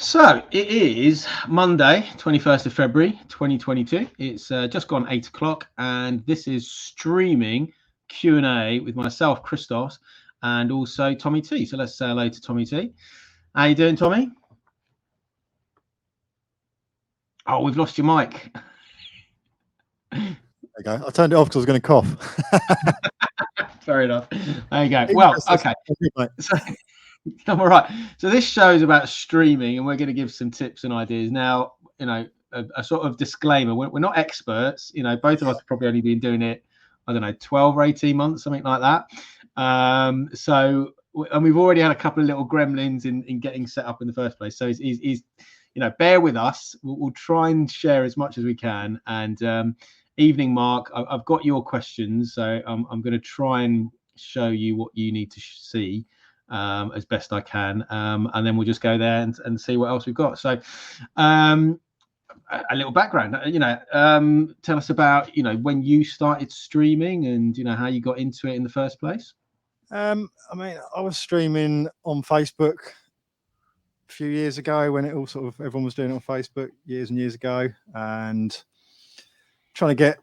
So it is Monday, 21st of February, 2022. It's just gone 8 o'clock, and this is streaming Q&A with myself, Criztoz, and also Tommy T. So let's say hello to Tommy T. How you doing, Tommy? Oh, we've lost your mic. There you go. I turned it off because I was going to cough. Fair enough. There you go. Well, okay. So, all right. So this show is about streaming, and we're going to give some tips and ideas. Now, you know, a sort of disclaimer: we're not experts. You know, both of us have probably only been doing it, I don't know, 12 or 18 months, something like that. And we've already had a couple of little gremlins in getting set up in the first place. So is you know, bear with us. We'll try and share as much as we can. And evening, Mark, I've got your questions, so I'm going to try and show you what you need to see as best I can, and then we'll just go there and see what else we've got. So a little background, you know, tell us about, you know, when you started streaming and, you know, how you got into it in the first place. I mean, I was streaming on Facebook a few years ago when it all sort of, everyone was doing it on Facebook years and years ago, and trying to get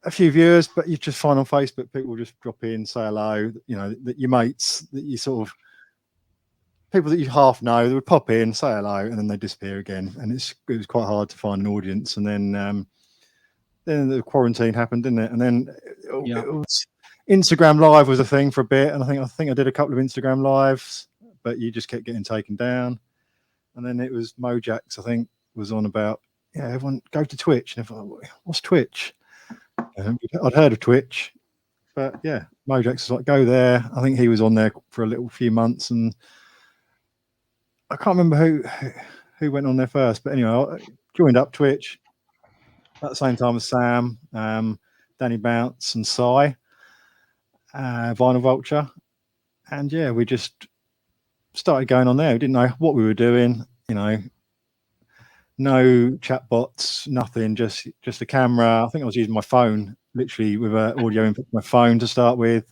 a few viewers, but you just find on Facebook people just drop in, say hello, you know, that your mates, that you sort of, people that you half know, they would pop in, say hello, and then they disappear again. And it was quite hard to find an audience. And then the quarantine happened, didn't it? And then it was, Instagram Live was a thing for a bit, and I think I did a couple of Instagram Lives, but you just kept getting taken down. And then it was Mojax, I think, was on about, yeah, everyone go to Twitch, and everyone, what's Twitch? I'd heard of Twitch, but yeah, Mojax was like, go there. I think he was on there for a few months, and I can't remember who went on there first, but anyway, I joined up Twitch at the same time as Sam, Danny Bounce, and Cy, Vinyl Vulture, and yeah, we just started going on there. We didn't know what we were doing, you know, no chat bots, nothing, just a camera. I think I was using my phone, literally with an audio input from my phone to start with,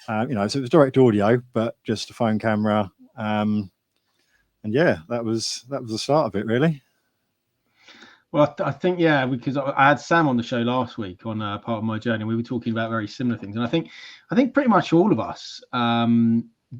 you know, so it was direct audio, but just a phone camera. And yeah, that was the start of it, really. Well, I think, yeah, because I had Sam on the show last week on part of my journey. We were talking about very similar things, and I think pretty much all of us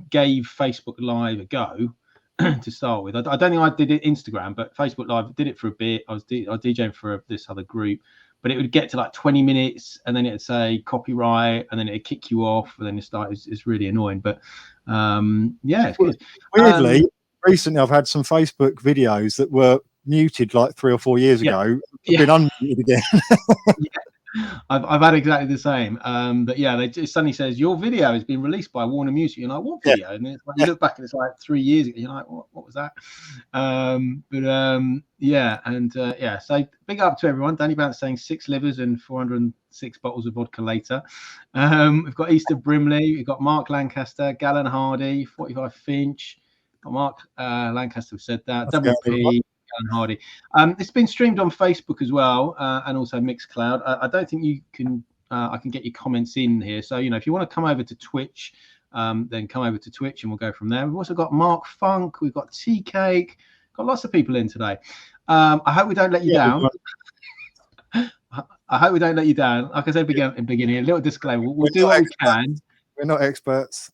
gave Facebook Live a go to start with. I don't think I did it Instagram, but Facebook Live did it for a bit. I was DJing for this other group, but it would get to like 20 minutes, and then it'd say copyright, and then it'd kick you off, and then it's really annoying. But yeah, it's good. Weirdly, recently I've had some Facebook videos that were muted like 3 or 4 years ago, been unmuted again. I've had exactly the same. But yeah, it suddenly says your video has been released by Warner Music. You're like, what video? And it's like, you look back and it's like 3 years ago. You're like, what was that? Yeah. So big up to everyone. Danny Bounce saying 6 livers and 406 bottles of vodka later. We've got Easter Brimley. We've got Mark Lancaster, Gallon Hardy, 45 Finch. Mark Lancaster said that. WP. Hardy. It's been streamed on Facebook as well, and also Mixcloud. I don't think you can. I can get your comments in here. So, you know, if you want to come over to Twitch, then come over to Twitch, and we'll go from there. We've also got Mark Funk. We've got Tea Cake. Got lots of people in today. I hope we don't let you down. I hope we don't let you down. Like I said in the beginning, a little disclaimer. We'll do what we can. We're not experts.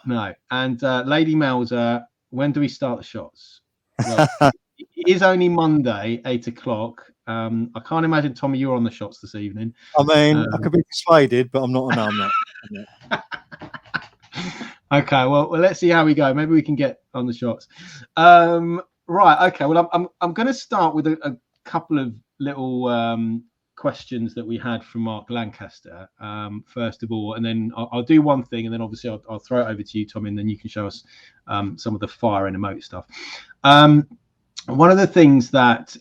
No. And Lady Melzer, when do we start the shots? Well, it is only Monday, 8 o'clock. I can't imagine, Tommy, you're on the shots this evening. I mean, I could be persuaded, but I'm not. No, I'm not. Okay, well, let's see how we go. Maybe we can get on the shots. Right. Okay. Well, I'm going to start with a couple of little questions that we had from Mark Lancaster, first of all, and then I'll do one thing, and then obviously I'll throw it over to you, Tommy, and then you can show us some of the fire and emote stuff. One of the things that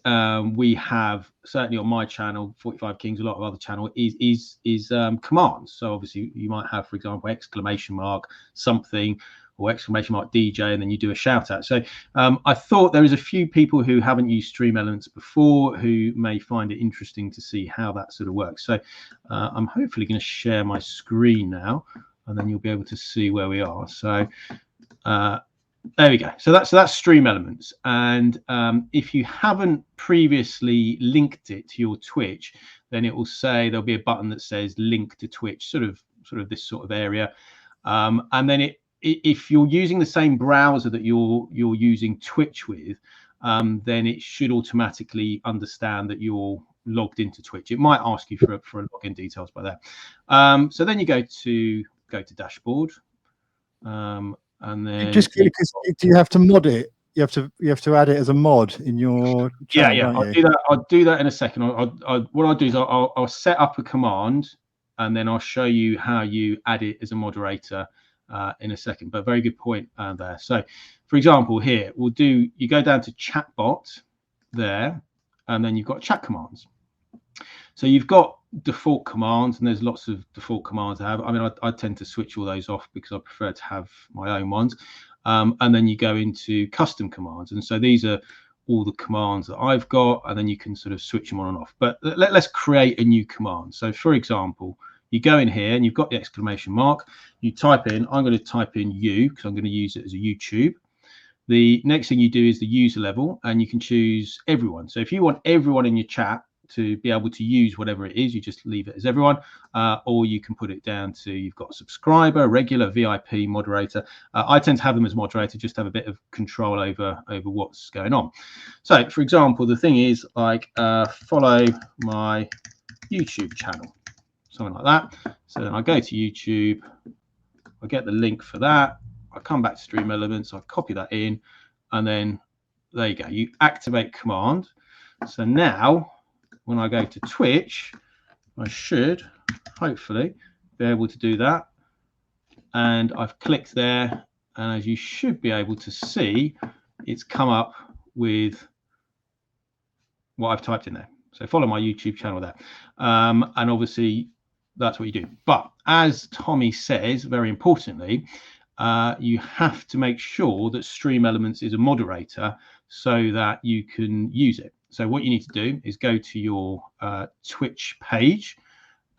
we have, certainly on my channel, 45 Kings, a lot of other channel, is commands. So obviously you might have, for example, exclamation mark something, or exclamation mark DJ, and then you do a shout out. So I thought there is a few people who haven't used Stream Elements before who may find it interesting to see how that sort of works. So I'm hopefully going to share my screen now, and then you'll be able to see where we are. So There we go. So that's Stream Elements, and if you haven't previously linked it to your Twitch, then it will say there'll be a button that says link to Twitch, sort of this sort of area, and then if you're using the same browser that you're using Twitch with, then it should automatically understand that you're logged into Twitch. It might ask you for login details by there. So then you go to dashboard. And then Just do you have to mod it? You have to add it as a mod in your channel. Yeah. I'll do that in a second. What I'll do is I'll set up a command, and then I'll show you how you add it as a moderator in a second. But very good point there. So, for example, here you go down to chatbot there, and then you've got chat commands. So you've got default commands, and there's lots of default commands I have. I mean, I tend to switch all those off because I prefer to have my own ones. And then you go into custom commands, and so these are all the commands that I've got, and then you can sort of switch them on and off. But let's create a new command. So, for example, you go in here and you've got the exclamation mark. You type in, I'm going to type in you because I'm going to use it as a YouTube. The next thing you do is the user level, and you can choose everyone. So if you want everyone in your chat to be able to use whatever it is, you just leave it as everyone, or you can put it down to you've got subscriber, regular, VIP, moderator. I tend to have them as moderator, just to have a bit of control over what's going on. So, for example, the thing is like follow my YouTube channel, something like that. So then I go to YouTube, I get the link for that, I come back to Stream Elements, I copy that in, and then there you go. You activate command. So now, when I go to Twitch, I should hopefully be able to do that. And I've clicked there, and as you should be able to see, it's come up with what I've typed in there. So follow my YouTube channel there. And obviously that's what you do. But as Tommy says, very importantly, you have to make sure that Stream Elements is a moderator so that you can use it. So what you need to do is go to your Twitch page,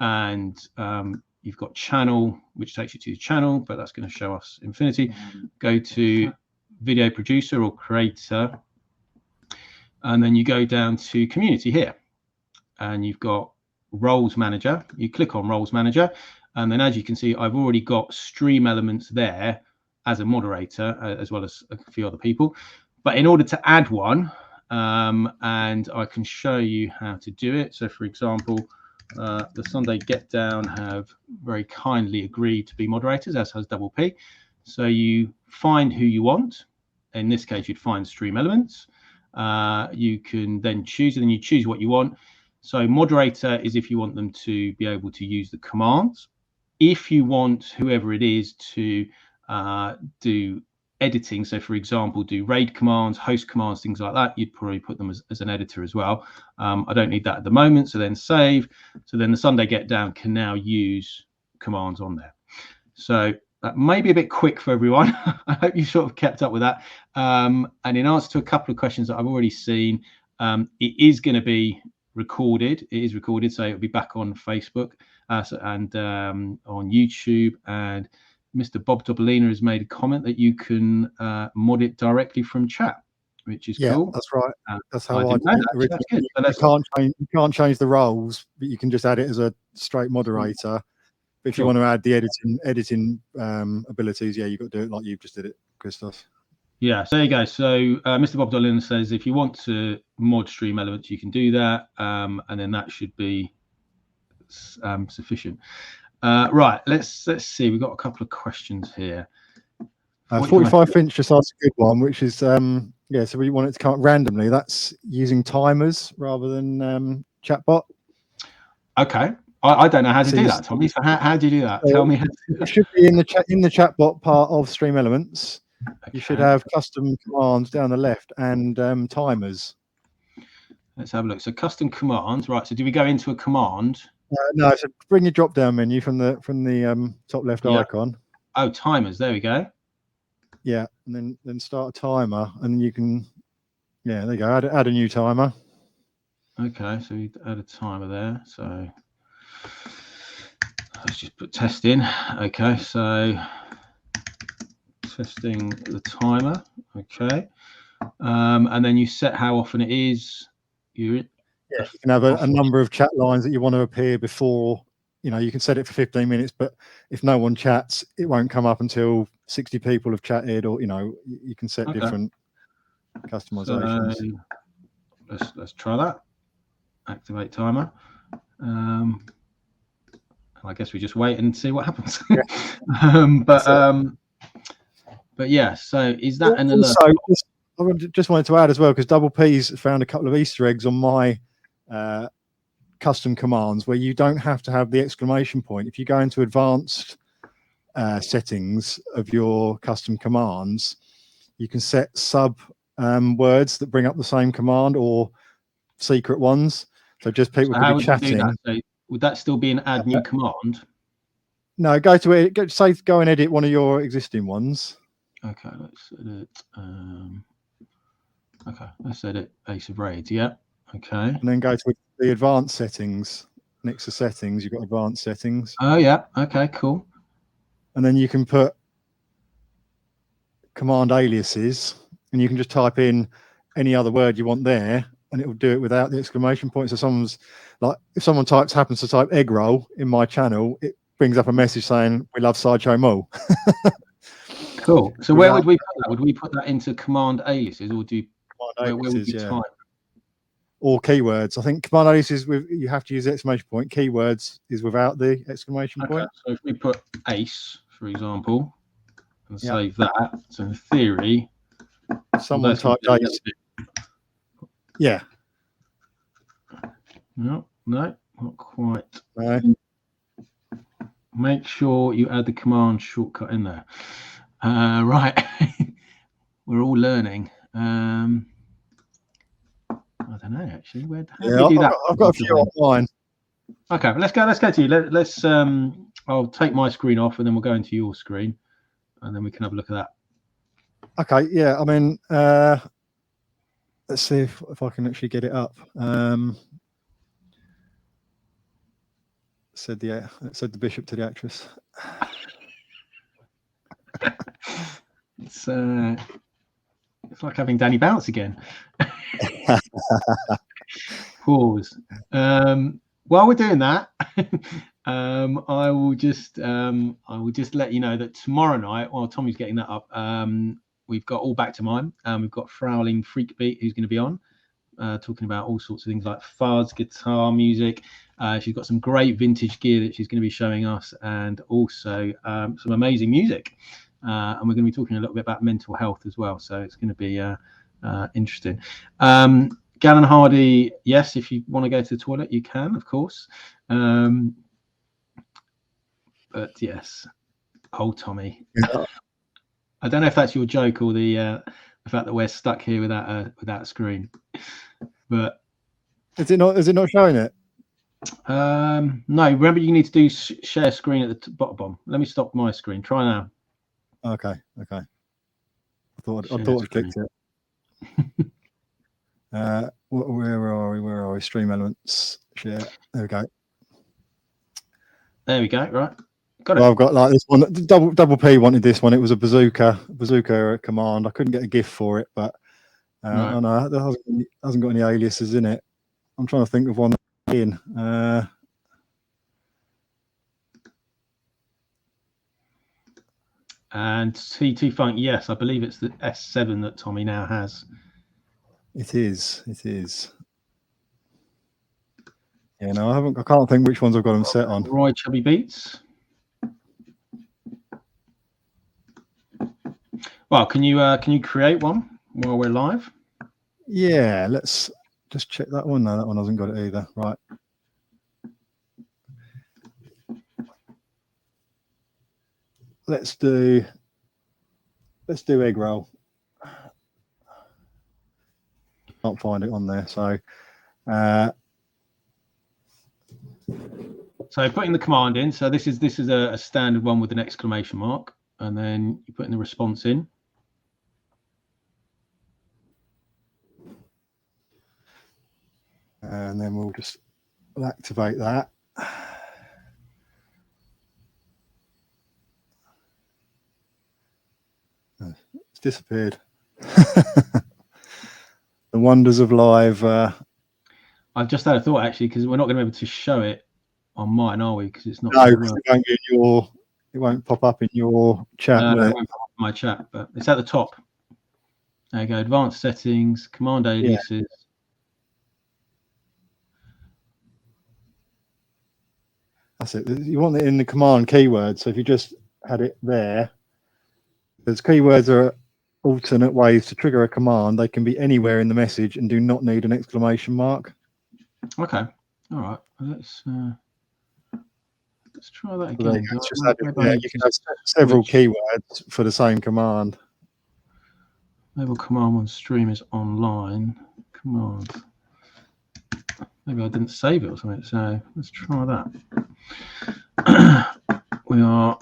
and you've got channel, which takes you to the channel, but that's going to show us Infinity. Go to video producer or creator, and then you go down to community here, and you've got roles manager. You click on roles manager, and then as you can see, I've already got Stream Elements there as a moderator, as well as a few other people. But in order to add one, and I can show you how to do it. So, for example, the Sunday Get Down have very kindly agreed to be moderators, as has Double P. So you find who you want. In this case, you'd find Stream Elements. You can then choose, and then you choose what you want. So moderator is if you want them to be able to use the commands. If you want whoever it is to do editing, so for example, do raid commands, host commands, things like that, you'd probably put them as an editor as well. I don't need that at the moment, so then save. So then the Sunday Get Down can now use commands on there. So that may be a bit quick for everyone. I hope you sort of kept up with that. And in answer to a couple of questions that I've already seen, it is going to be recorded. It is recorded, so it'll be back on Facebook and on YouTube. And Mr. Bob Dobolina has made a comment that you can mod it directly from chat, which is cool. That's right. That's how I did it. You can't change the roles, but you can just add it as a straight moderator. But if you want to add the editing abilities, you've got to do it like you've just did it, Criztoz. Yeah, so there you go. So Mr. Bob Dolan says if you want to mod Stream Elements, you can do that, and then that should be sufficient. Right, let's see. We've got a couple of questions here. 45 Finch just asked a good one, which is so we want it to come up randomly. That's using timers rather than chatbot. Okay. I don't know how to do that, Tommy. So how do you do that? Tell me how to do that. It should be in the chatbot part of Stream Elements. Okay. You should have custom commands down the left and timers. Let's have a look. So custom commands, right? So do we go into a command? No. So bring your drop-down menu from the top left icon. Oh, timers. There we go. Yeah, and then start a timer, and then you can. Yeah, there you go. Add a new timer. Okay, so we add a timer there. So let's just put test in. Okay, so testing the timer. Okay. And then you set how often it is. You can have a number of chat lines that you want to appear before. You can set it for 15 minutes, but if no one chats, it won't come up until 60 people have chatted, or you can set different customizations. So let's try that. Activate timer. I guess we just wait and see what happens. Yeah. But yeah, so is that an alert? I just wanted to add as well, because Double P's found a couple of Easter eggs on my custom commands where you don't have to have the exclamation point. If you go into advanced settings of your custom commands, you can set sub words that bring up the same command, or secret ones. So just people could be chatting. That? So would that still be an add new command? No, go to it. Go and edit one of your existing ones. Okay, let's edit. Okay, let's edit Ace of Raids. Yeah. Okay. And then go to the advanced settings. Next to settings, you've got advanced settings. Oh yeah. Okay. Cool. And then you can put command aliases, and you can just type in any other word you want there, and it will do it without the exclamation point. So if someone happens to type egg roll in my channel, it brings up a message saying we love Sideshow Mall. Cool. So where would we put that? Would we put that into command aliases, or where would we type? Or keywords. I think command aliases you have to use the exclamation point. Keywords is without the exclamation point. So if we put Ace, for example, and save that, so in theory, someone typed Ace. Yeah. No, not quite. No. Make sure you add the command shortcut in there. Right. We're all learning. I don't know actually. How do we do that? I've got a few online. Okay, let's go to you. Let's I'll take my screen off, and then we'll go into your screen, and then we can have a look at that. Okay, yeah. I mean, let's see if I can actually get it up. Said the bishop to the actress. It's like having Danny Bounce again. Pause. While we're doing that, I will just let you know that tomorrow night, while Tommy's getting that up, we've got All Back to Mine. We've got Frowling Freakbeat, who's going to be on, talking about all sorts of things like fuzz, guitar music. She's got some great vintage gear that she's going to be showing us, and also some amazing music. And we're going to be talking a little bit about mental health as well. So it's going to be interesting. Gallon Hardy, yes, if you want to go to the toilet, you can, of course. But yes, old Tommy. Yeah. I don't know if that's your joke or the fact that we're stuck here without a screen. But is it not showing it? No, remember you need to do share screen at the bottom. Let me stop my screen. Try now. Okay. I thought I clicked it. Where are we? Stream elements. Share. There we go. Right. Got it. Well, I've got like this one. Double P wanted this one. It was a bazooka command. I couldn't get a GIF for it, but I know that hasn't got any aliases in it. I'm trying to think of one in. And T2 Funk, yes, I believe it's the S7 that Tommy now has. It is. Yeah, no, I can't think which ones I've got them set on. Roy Chubby Beats. Well, can you create one while we're live? Yeah, let's just check that one. No, that one hasn't got it either. Right. Let's do egg roll. Can't find it on there, so putting the command in. So this is a standard one with an exclamation mark, and then you put in the response in. And then we'll activate that. disappeared. The wonders of live. I've just had a thought actually, because we're not going to be able to show it on mine, are we? Because it's not. No, it won't be in it won't pop up in your chat. No, it won't pop up in my chat, but it's at the top. There you go. Advanced settings, command aliases. That's it. You want it in the command keyword. So if you just had it there, because keywords are alternate ways to trigger a command. They can be anywhere in the message and do not need an exclamation mark. Okay. All right. Let's try that So again. you can have several keywords for the same command. Label command when stream is online. Command. Maybe I didn't save it or something. So let's try that. We are.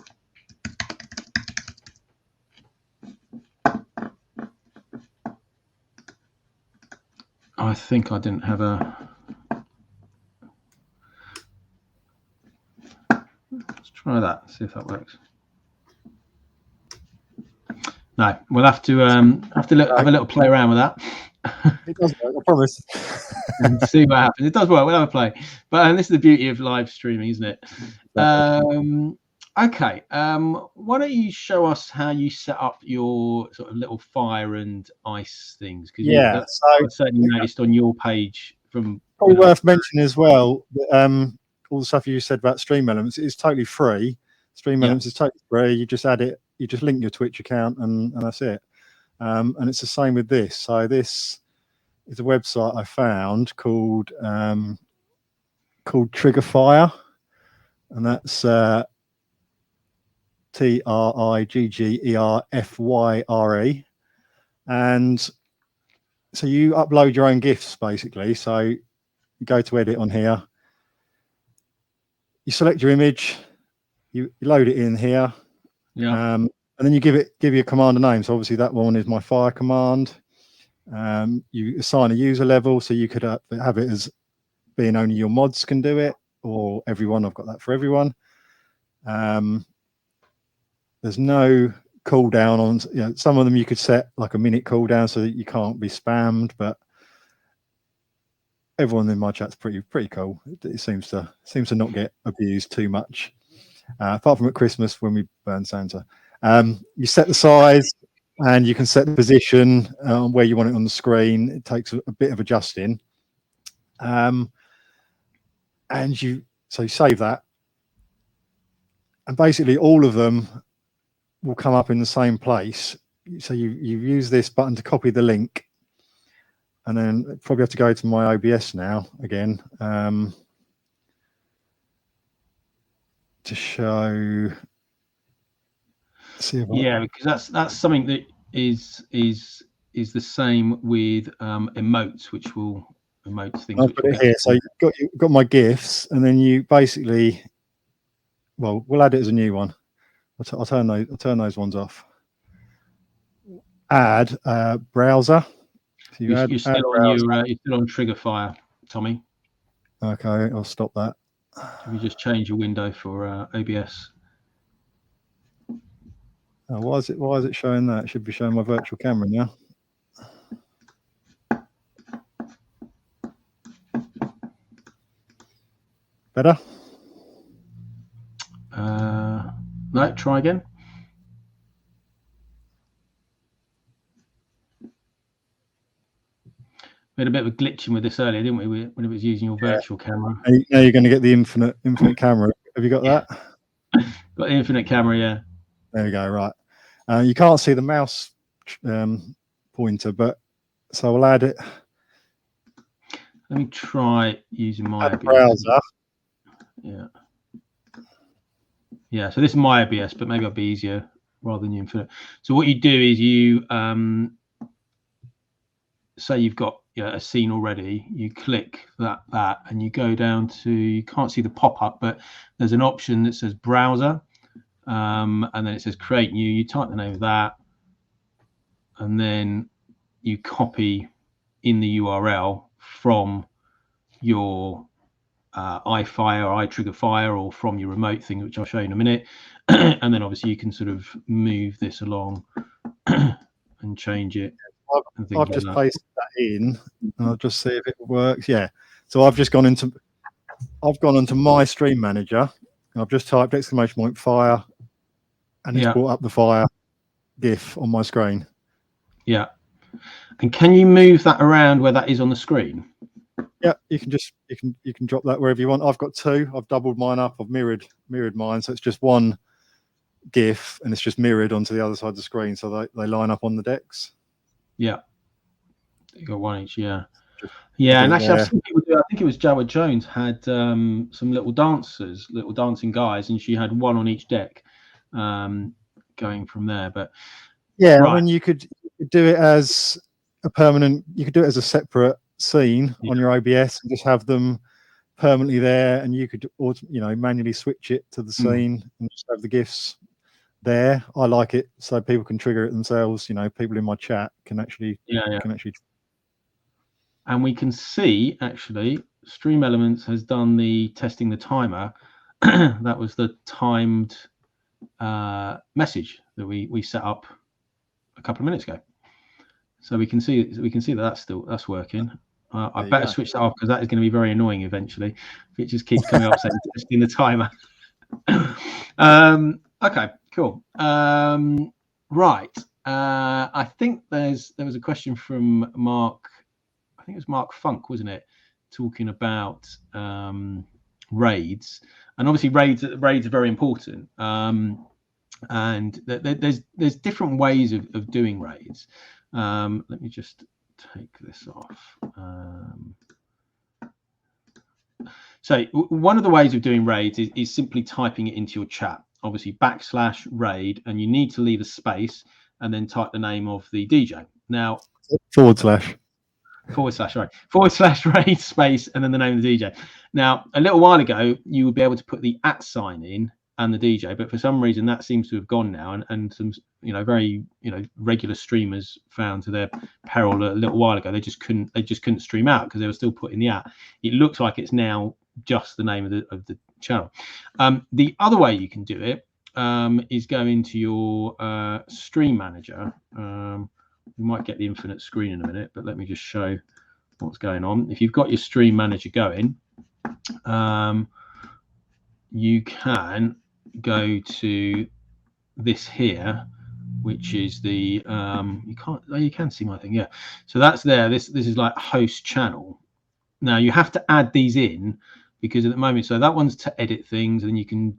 I think I didn't have a. Let's try that. See if that works. No, we'll have to have a little play around with that. It does work, I promise. And see what happens. It does work. We'll have a play. But this is the beauty of live streaming, isn't it? Okay. Why don't you show us how you set up your sort of little fire and ice things? Because that's I've certainly noticed on your page. From probably worth mentioning as well. All the stuff you said about Stream Elements is totally free. Stream Elements is totally free. You just add it. You just link your Twitch account, and that's it. And it's the same with this. So this is a website I found called Triggerfire, and that's TRIGGERFYRE. And so you upload your own GIFs basically. So you go to edit on here, you select your image, you load it in here. Yeah. And then you give you a command a name. So obviously that one is my fire command. You assign a user level, so you could have it as being only your mods can do it, or everyone. I've got that for everyone. There's no cooldown on. Some of them you could set like a minute cooldown so that you can't be spammed, but everyone in my chat's pretty cool. It seems to not get abused too much. Apart from at Christmas when we burn Santa. You set the size and you can set the position where you want it on the screen. It takes a bit of adjusting. And you save that. And basically all of them will come up in the same place. So you use this button to copy the link. And then probably have to go to my OBS now again. To show, because that's something that is the same with emotes, which will emotes things. I'll put it here. So you've got my GIFs, and then you basically, we'll add it as a new one. I'll turn those ones off. Add browser. So you're still on Triggerfire, Tommy. Okay, I'll stop that. If you just change your window for OBS. Why is it showing that? It should be showing my virtual camera now. Better? No, try again. We had a bit of a glitching with this earlier, didn't we? When it was using your virtual camera. Now you're going to get the infinite camera. Have you got that? Got the infinite camera, yeah. There we go. Right. You can't see the mouse pointer, but so I'll add it. Let me try using my browser. Yeah. So this is my OBS, but maybe it'll be easier rather than infinite. So what you do is you say you've got a scene already, you click that and you go down to, you can't see the pop-up, but there's an option that says browser, and then it says create new. You type the name of that, and then you copy in the URL from your iFire or iTriggerFire, or from your remote thing, which I'll show you in a minute. And then obviously you can sort of move this along and change it. I've just pasted that in, and I'll just see if it works. Yeah. So I've gone onto my stream manager, and I've just typed ! fire, and it's brought up the fire GIF on my screen. Yeah. And can you move that around where that is on the screen? Yeah, you can drop that wherever you want. I've got two. I've doubled mine up. I've mirrored mine, so it's just one GIF, and it's just mirrored onto the other side of the screen, so they line up on the decks. Yeah, you got one each. Yeah, and actually, I've seen people do. I think it was Joa Jones had some little dancing guys, and she had one on each deck, going from there. But yeah, right. I mean, you could do it as a permanent. You could do it as a separate scene on your OBS and just have them permanently there, and you could manually switch it to the scene and just have the GIFs there. I like it so people can trigger it themselves. People in my chat can actually and we can see actually Stream Elements has done the testing the timer. That was the timed message that we set up a couple of minutes ago. So we can see that that's working. I better switch that off because that is going to be very annoying eventually if it just keeps coming up saying testing the timer. Okay, cool. Right. I think there was a question from Mark. I think it was Mark Funk, wasn't it? Talking about raids, and obviously raids are very important. And there's different ways of doing raids. Let me just take this off. So one of the ways of doing raids is simply typing it into your chat. Obviously /raid, and you need to leave a space and then type the name of the DJ. Now // /raid space and then the name of the DJ. Now a little while ago you would be able to put the @ sign in and the DJ, but for some reason that seems to have gone now, and some very regular streamers found to their peril a little while ago they just couldn't stream out because they were still putting the @ It looks like it's now just the name of the channel. The other way you can do it is go into your stream manager. We might get the infinite screen in a minute, but let me just show what's going on. If you've got your stream manager going, you can go to this here, which is the you can see my thing, yeah. So that's there. This is like host channel. Now you have to add these in because at the moment, so that one's to edit things, and you can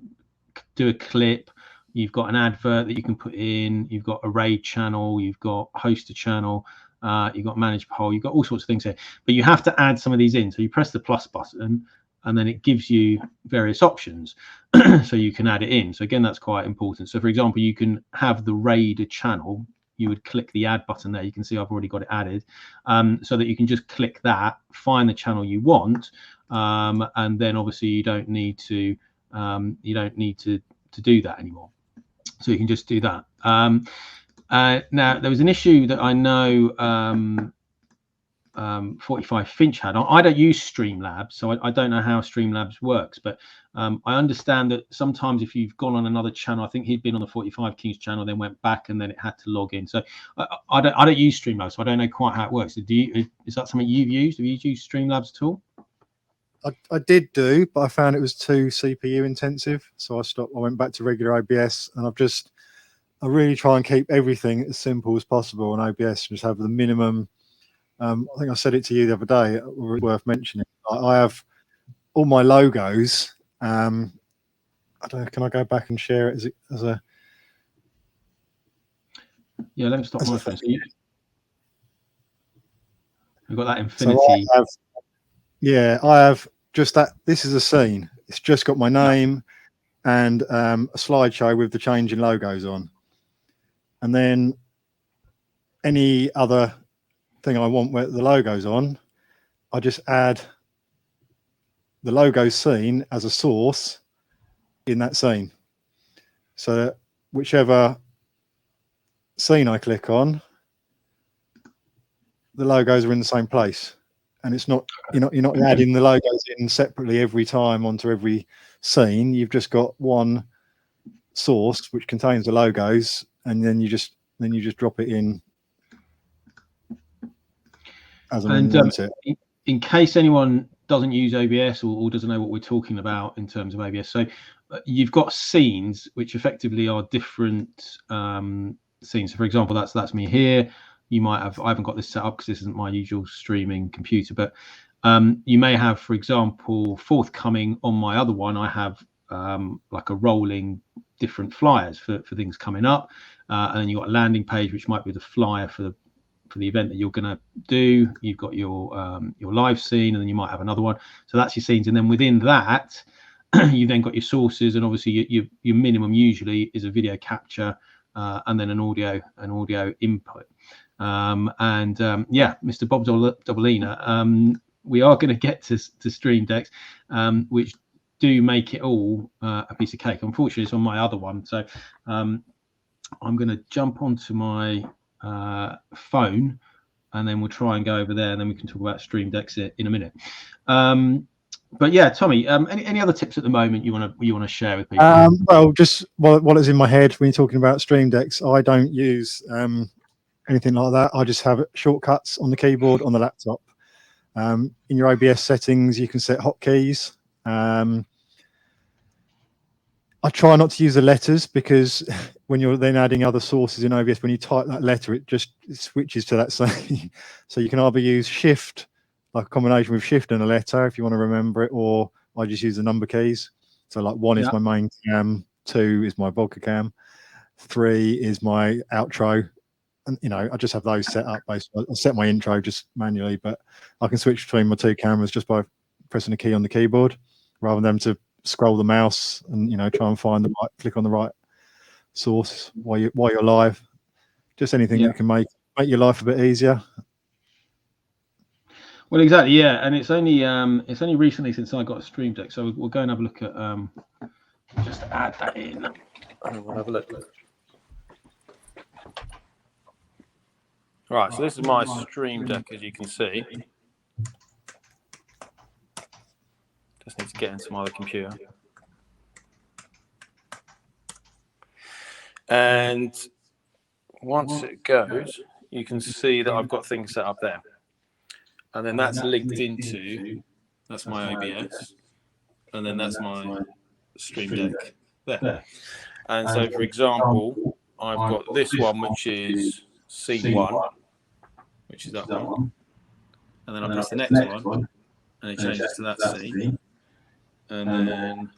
do a clip. You've got an advert that you can put in. You've got a raid channel. You've got host a channel. You've got manage poll. You've got all sorts of things here, but you have to add some of these in. So you press the plus button, and then it gives you various options, so you can add it in. So again, that's quite important. So for example, you can have the raid channel. You would click the add button there. You can see I've already got it added, so that you can just click that, find the channel you want, and then obviously you don't need to do that anymore. So you can just do that. Now there was an issue that I know 45 Finch had. I don't use Streamlabs, so I don't know how Streamlabs works, but I understand that sometimes if you've gone on another channel, I think he'd been on the 45 Kings channel, then went back, and then it had to log in. So I don't use Streamlabs, so I don't know quite how it works. So is that something you've used? Have you used Streamlabs at all? I did do, but I found it was too CPU intensive, so I stopped. I went back to regular OBS, and I really try and keep everything as simple as possible on OBS. Just have the minimum. I think I said it to you the other day. Worth mentioning. I have all my logos. I don't know. Can I go back and share it as a? Yeah, let me stop my phone. You've got that infinity. So I have just that. This is a scene. It's just got my name and a slideshow with the changing logos on, and then any other thing I want where the logo's on, I just add the logo scene as a source in that scene. So that whichever scene I click on, the logos are in the same place, and it's not you're not adding the logos in separately every time onto every scene. You've just got one source which contains the logos, and then you just drop it in as and when you want it. In case anyone doesn't use OBS or doesn't know what we're talking about in terms of OBS, so you've got scenes which effectively are different scenes. So for example, that's me here. You might have, I haven't got this set up because this isn't my usual streaming computer, but you may have, for example, forthcoming on my other one, I have like a rolling different flyers for things coming up, and then you've got a landing page which might be the flyer for the event that you're going to do. You've got your live scene, and then you might have another one. So that's your scenes, and then within that you've then got your sources, and obviously your minimum usually is a video capture and then an audio input. Yeah, Mr. Bob Doubleina, we are going to get to stream decks, which do make it all a piece of cake. Unfortunately, it's on my other one, so I'm going to jump onto my phone, and then we'll try and go over there, and then we can talk about stream decks in a minute. But yeah, Tommy, any other tips at the moment you want to share with people? Well, just what is in my head when you're talking about stream decks, I don't use anything like that. I just have shortcuts on the keyboard on the laptop. In your OBS settings, you can set hotkeys. I try not to use the letters, because when you're then adding other sources in OBS, when you type that letter, it switches to that same. So you can either use Shift, like a combination with Shift and a letter if you want to remember it, or I just use the number keys. So like 1 is my main cam, 2 is my vodka cam, 3 is my outro. And I just have those set up. Basically, I set my intro just manually, but I can switch between my 2 cameras just by pressing a key on the keyboard, rather than to scroll the mouse and try and find the right, click on the right source while you're live. Just anything that can make your life a bit easier. Well, exactly, yeah, and it's only recently since I got a stream deck, so we'll go and have a look at just add that in, and we'll have a look. Right, so this is my stream deck, as you can see. Just need to get into my other computer. And once it goes, you can see that I've got things set up there. And then that's linked into, that's my OBS. And then that's my stream deck there. And so, for example, I've got this one, which is scene 1, which is that one. And then I press the next one, and it changes to that scene. And then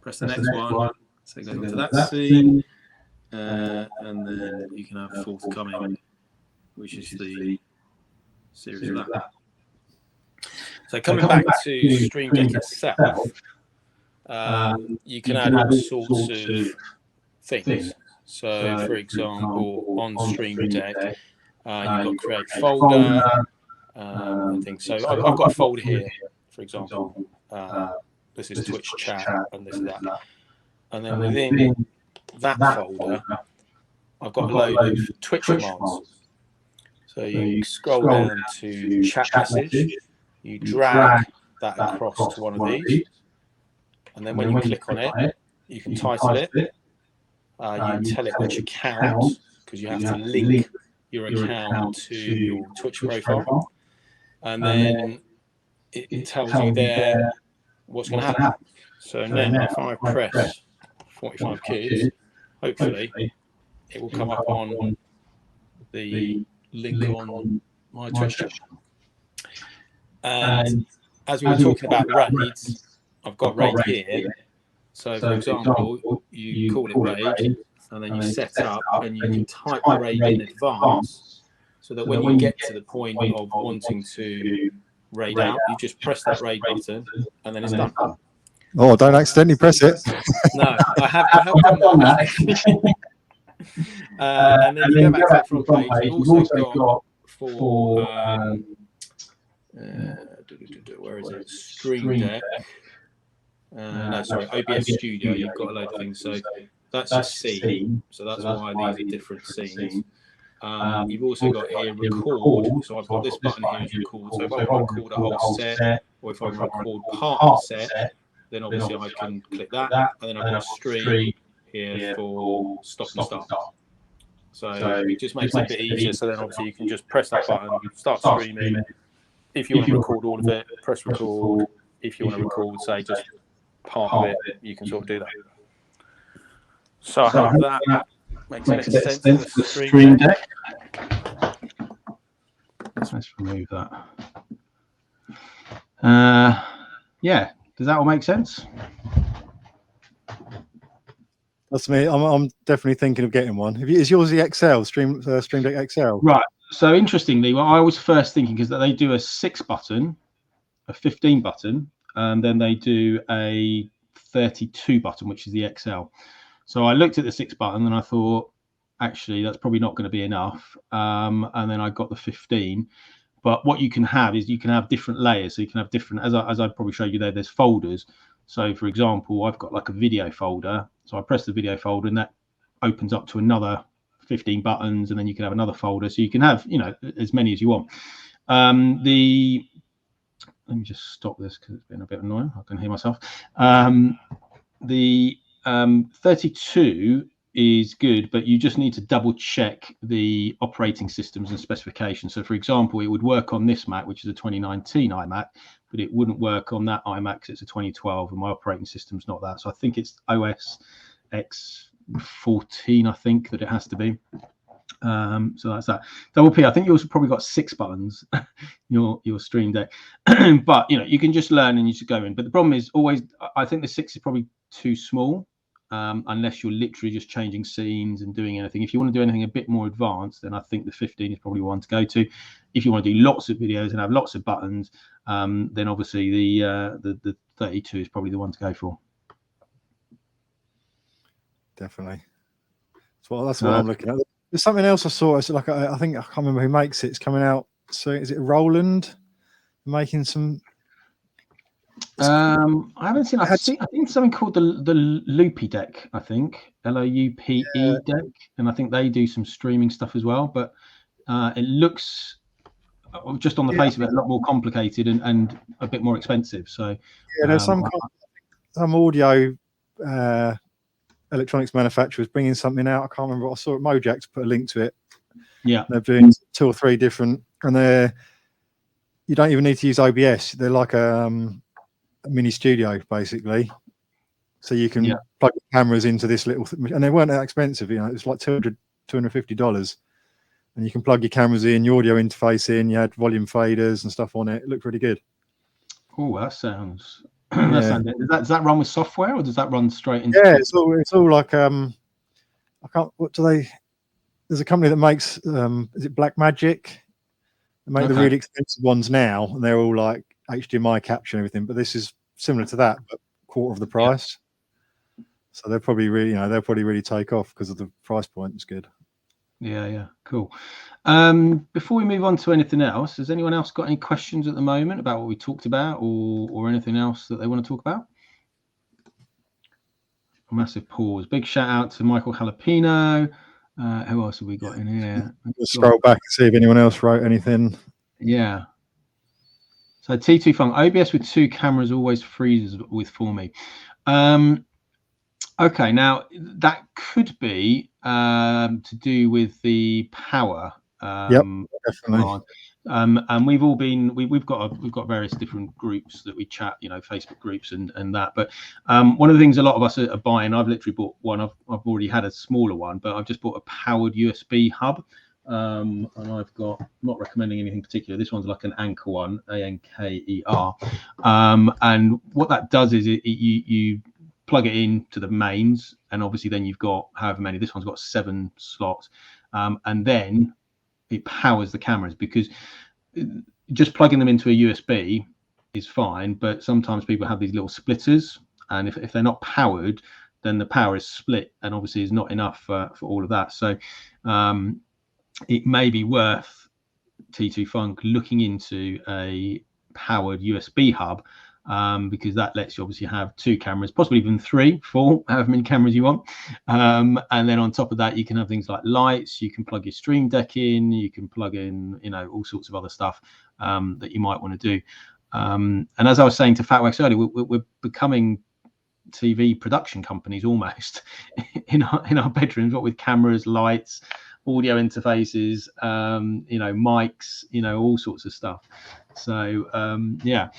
press the next one, so it goes into that scene. And then you can have forthcoming, which is the series of that. So coming back to Stream Deck itself, you can add all sorts of things. So, for example, on Stream Deck, you've got create folder and things. So I've got a folder here, for example. This is Twitch chat, and this is that. And then within that folder, I've got a load of Twitch commands. So you scroll down to chat message, you drag that across to one of these, and then when you click on it, you can title it. You tell it which account, because you have to link your account to your Twitch profile, and then it tells you there what's going to happen. So now if I press 45 kids, hopefully it will come up on the link on my Twitch channel. And as we were talking about raids, I've got raid here. So for example, you call it raid, and then you set up and you can type the raid in advance, so that when you get to the point of wanting to raid out, you just press that raid button and then it's done. Oh, don't accidentally press it. No, I have done that. And then you go back to that front page. You've also got for where is it? Stream Deck. No, sorry, OBS Studio. You've got a load of things. So that's a scene. So that's why these are different scenes. You've also got here record. So I've got this button here is record. So if I want to record a whole set, or if I want to record part of the set, then obviously I can click that. And then I've got stream here for stop and start. So it just makes it a bit easier. So then obviously you can just press that button, start streaming. If you want to record all of it, press record. If you want to record, say, just part of it, you can sort of do that. So I hope that makes a bit of sense for the stream deck. Let's remove that. Yeah, does that all make sense? That's me. I'm definitely thinking of getting one. Is yours the XL Stream Deck XL? Right. So interestingly, well, I was first thinking because they do a 6-button, a 15-button, and then they do a 32-button, which is the XL. So I looked at the 6-button and I thought, actually, that's probably not going to be enough. And then I got the 15. But what you can have is you can have different layers. So you can have different, as I probably showed you there, there's folders. So for example, I've got like a video folder. So I press the video folder and that opens up to another 15 buttons, and then you can have another folder. So you can have, you know, as many as you want. Let me just stop this because it's been a bit annoying. I can hear myself. The 32 is good, but you just need to double check the operating systems and specifications. So for example, it would work on this Mac, which is a 2019 iMac, but it wouldn't work on that iMac because it's a 2012 and my operating system's not that. So I think it's OS X14, I think that it has to be. So that's that. Double P, I think you also probably got 6 buttons, your Stream Deck, but you know, you can just learn and you should go in. But the problem is always, I think the 6 is probably too small. Unless you're literally just changing scenes and doing anything. If you want to do anything a bit more advanced, then I think the 15 is probably one to go to. If you want to do lots of videos and have lots of buttons, then obviously the 32 is probably the one to go for. Definitely. That's what I'm looking at. There's something else I saw. It's like I think I can't remember who makes it. It's coming out. So is it Roland making some? I haven't seen. I think something called the Loopy deck. I think LOUPE deck, and I think they do some streaming stuff as well. But it looks just on the face of it a lot more complicated and a bit more expensive. So yeah, there's some audio electronics manufacturers bringing something out. I can't remember what I saw at Mojax. Put a link to it. Yeah, they're doing 2 or 3 different, and you don't even need to use OBS. They're like a mini studio basically, so you can plug cameras into this little and they weren't that expensive, you know, it's like $250, and you can plug your cameras in, your audio interface in, you had volume faders and stuff on it. It looked pretty good. Oh, that sounds does that run with software or does that run straight into it's all like I can't, what do they, there's a company that makes is it Black Magic? They make the really expensive ones now, and they're all like HDMI capture and everything, but this is similar to that, but quarter of the price. So they'll probably really take off because of the price point. It's good. Yeah, cool. Before we move on to anything else, has anyone else got any questions at the moment about what we talked about or anything else that they want to talk about? A massive pause. Big shout out to Michael Jalapeno. Who else have we got in here? Let's scroll back and see if anyone else wrote anything. Yeah. So T2 Funk, OBS with 2 cameras always freezes for me. Okay, now that could be to do with the power. Definitely. And we've got various different groups that we chat, you know, Facebook groups and that. But one of the things a lot of us are buying, I've literally bought one. I've already had a smaller one, but I've just bought a powered USB hub. And I've got, I'm not recommending anything particular. This one's like an Anker one, ANKER. And what that does is you plug it in to the mains, and obviously then you've got however many. This one's got 7 slots, and then it powers the cameras, because just plugging them into a USB is fine, but sometimes people have these little splitters, and if they're not powered, then the power is split, and obviously is not enough for all of that. So it may be worth T2 Funk looking into a powered USB hub, because that lets you obviously have 2 cameras, possibly even 3, 4, however many cameras you want. And then on top of that, you can have things like lights, you can plug your Stream Deck in, you can plug in, you know, all sorts of other stuff that you might want to do. And as I was saying to Fatwax earlier, we're becoming TV production companies almost in our bedrooms, what with cameras, lights, audio interfaces, you know, mics, you know, all sorts of stuff. So yeah,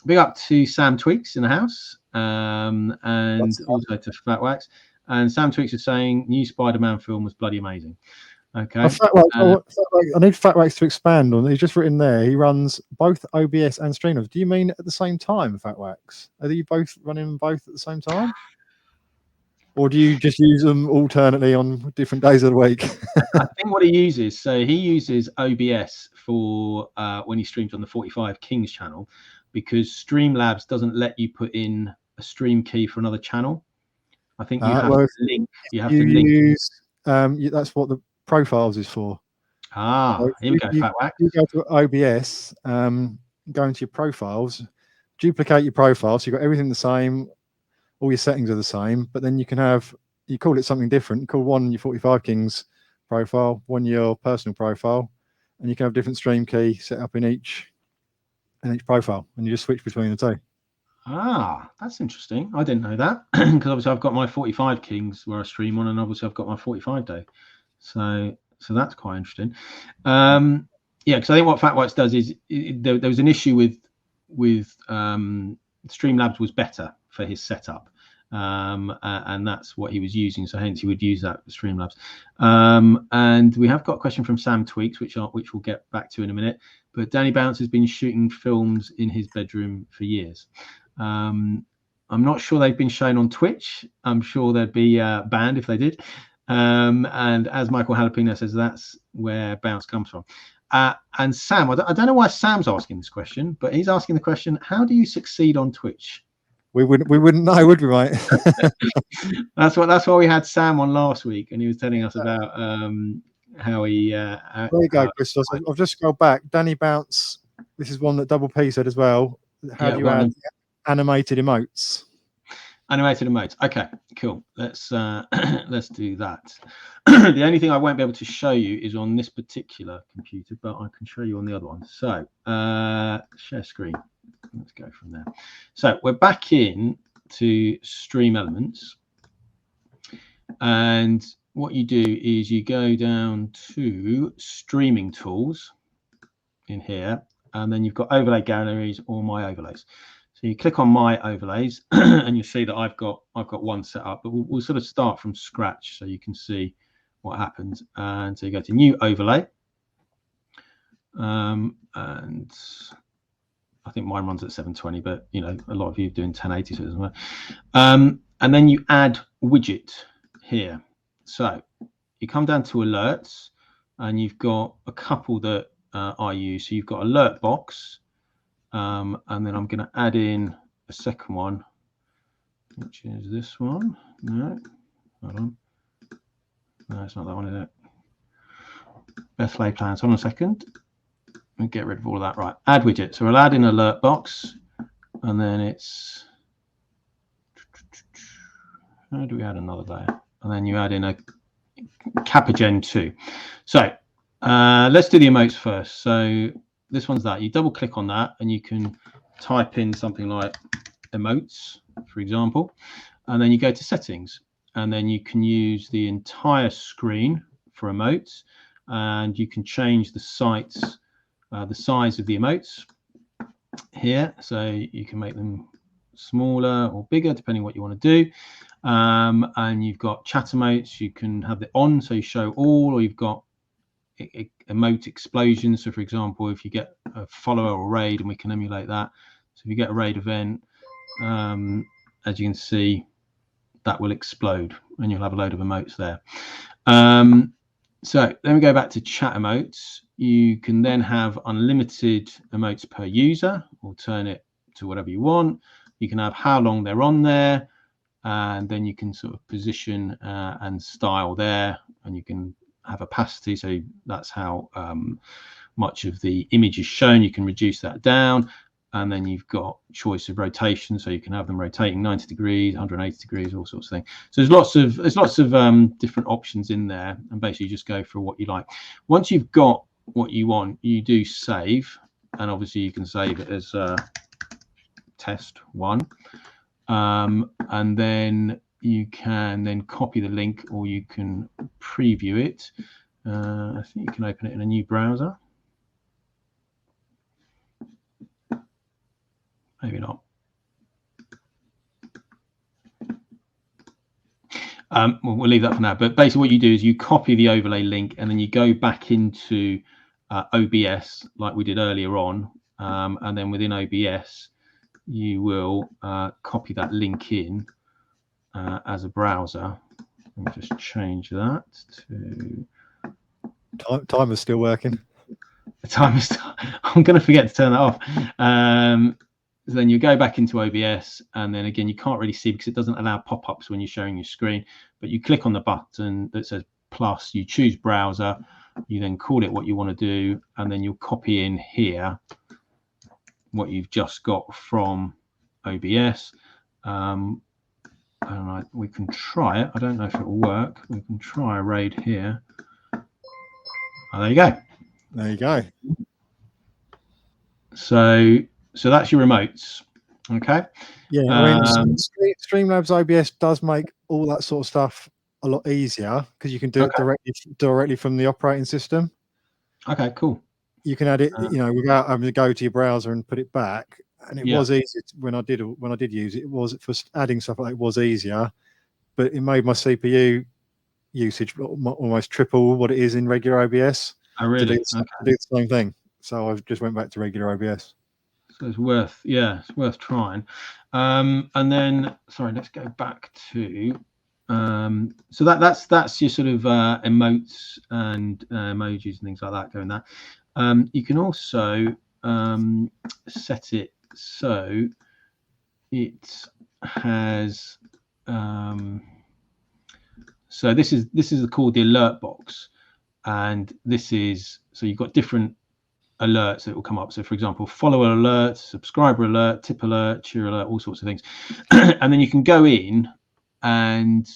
big up to Sam Tweaks in the house, and also to Fatwax. And Sam Tweaks is saying new Spider-Man film was bloody amazing. Okay. I need Fatwax to expand on. He's just written there. He runs both OBS and Streamlabs. Do you mean at the same time, Fatwax? Are you both running both at the same time, or do you just use them alternately on different days of the week? I think what he uses, so he uses OBS for when he streams on the 45 Kings channel, because Streamlabs doesn't let you put in a stream key for another channel. I think you have to link. You have to link. Use, that's what the profiles is for. So here we go. Fatwax. You go to OBS, go into your profiles, duplicate your profile, so you've got everything the same, all your settings are the same, but then you can have, you call it something different. You call one your 45 Kings profile, one your personal profile, and you can have different stream key set up in each profile, and you just switch between the two. That's interesting. I didn't know that, because obviously I've got my 45 Kings where I stream on, and obviously I've got my 45 day. So that's quite interesting. Yeah, because I think what Fatwax does is there was an issue with Streamlabs was better for his setup, and that's what he was using. So hence he would use that for Streamlabs. And we have got a question from Sam Tweaks, which we'll get back to in a minute. But Danny Bounce has been shooting films in his bedroom for years. I'm not sure they've been shown on Twitch. I'm sure they'd be banned if they did. And as Michael Jalapeno says, that's where Bounce comes from. And Sam, I don't know why Sam's asking this question, but he's asking the question: how do you succeed on Twitch? We wouldn't know, would we, mate? That's why we had Sam on last week, and he was telling us about how he. There you go, Criztoz. I've just scrolled back. Danny Bounce. This is one that Double P said as well. How do you add animated emotes? Animated emotes. Okay, cool. Let's do that. The only thing I won't be able to show you is on this particular computer, but I can show you on the other one. So share screen. Let's go from there. So we're back in to Stream Elements, and what you do is you go down to Streaming Tools in here, and then you've got Overlay Galleries or My Overlays. So you click on My Overlays, and you see that I've got one set up, but we'll sort of start from scratch so you can see what happens. And so you go to New Overlay, and I think mine runs at 720, but you know, a lot of you are doing 1080, so it doesn't matter. And then you add widget here. So you come down to alerts, and you've got a couple that I use. So you've got alert box, and then I'm going to add in a second one, which is this one. No, hold on. No, it's not that one, is it? Best lay plans. Hold on a second. And get rid of all of that. Right, add widget. So we'll add in alert box, and then it's, how do we add another layer? And then you add in a Kappa Gen 2. So let's do the emotes first. So this one's that. You double click on that, and you can type in something like emotes, for example, and then you go to settings, and then you can use the entire screen for emotes, and you can change the size of the emotes here, so you can make them smaller or bigger depending what you want to do. And you've got chat emotes. You can have it on, so you show all, or you've got emote explosions. So for example, if you get a follower or raid, and we can emulate that. So if you get a raid event, as you can see, that will explode, and you'll have a load of emotes there. So then we go back to chat emotes. You can then have unlimited emotes per user, or turn it to whatever you want. You can have how long they're on there, and then you can sort of position and style there, and you can have opacity. So that's how much of the image is shown. You can reduce that down, and then you've got choice of rotation, so you can have them rotating 90 degrees, 180 degrees, all sorts of things. So there's lots of different options in there, and basically you just go for what you like. Once you've got what you want, you do save, and obviously you can save it as test 1, and then you can then copy the link, or you can preview it. I think you can open it in a new browser. Maybe not. Well, we'll leave that for now. But basically what you do is you copy the overlay link, and then you go back into OBS like we did earlier on. And then within OBS, you will copy that link in as a browser. Let me just change that to... Timer's still working. The timer. I'm going to forget to turn that off. So then you go back into OBS, and then again, you can't really see because it doesn't allow pop-ups when you're showing your screen, but you click on the button that says plus, you choose browser, you then call it what you want to do, and then you'll copy in here what you've just got from OBS. And we can try it. I don't know if it will work. We can try a raid here. Oh, there you go. There you go. So that's your remotes. Okay. Yeah, I mean, Streamlabs OBS does make all that sort of stuff a lot easier because you can do it directly from the operating system. Okay, cool. You can add it, without having to go to your browser and put it back. And it was easy when I did use it. It was for adding stuff like that, it was easier, but it made my CPU usage almost triple what it is in regular OBS. Oh, really? To do the same thing. So I just went back to regular OBS. So it's worth trying. And then, sorry, let's go back to. So that's your sort of emotes and emojis and things like that going there. You can also set it so it has. So this is called the alert box, and this is so you've got different alerts that will come up. So for example, follower alert, subscriber alert, tip alert, cheer alert, all sorts of things. And then you can go in, and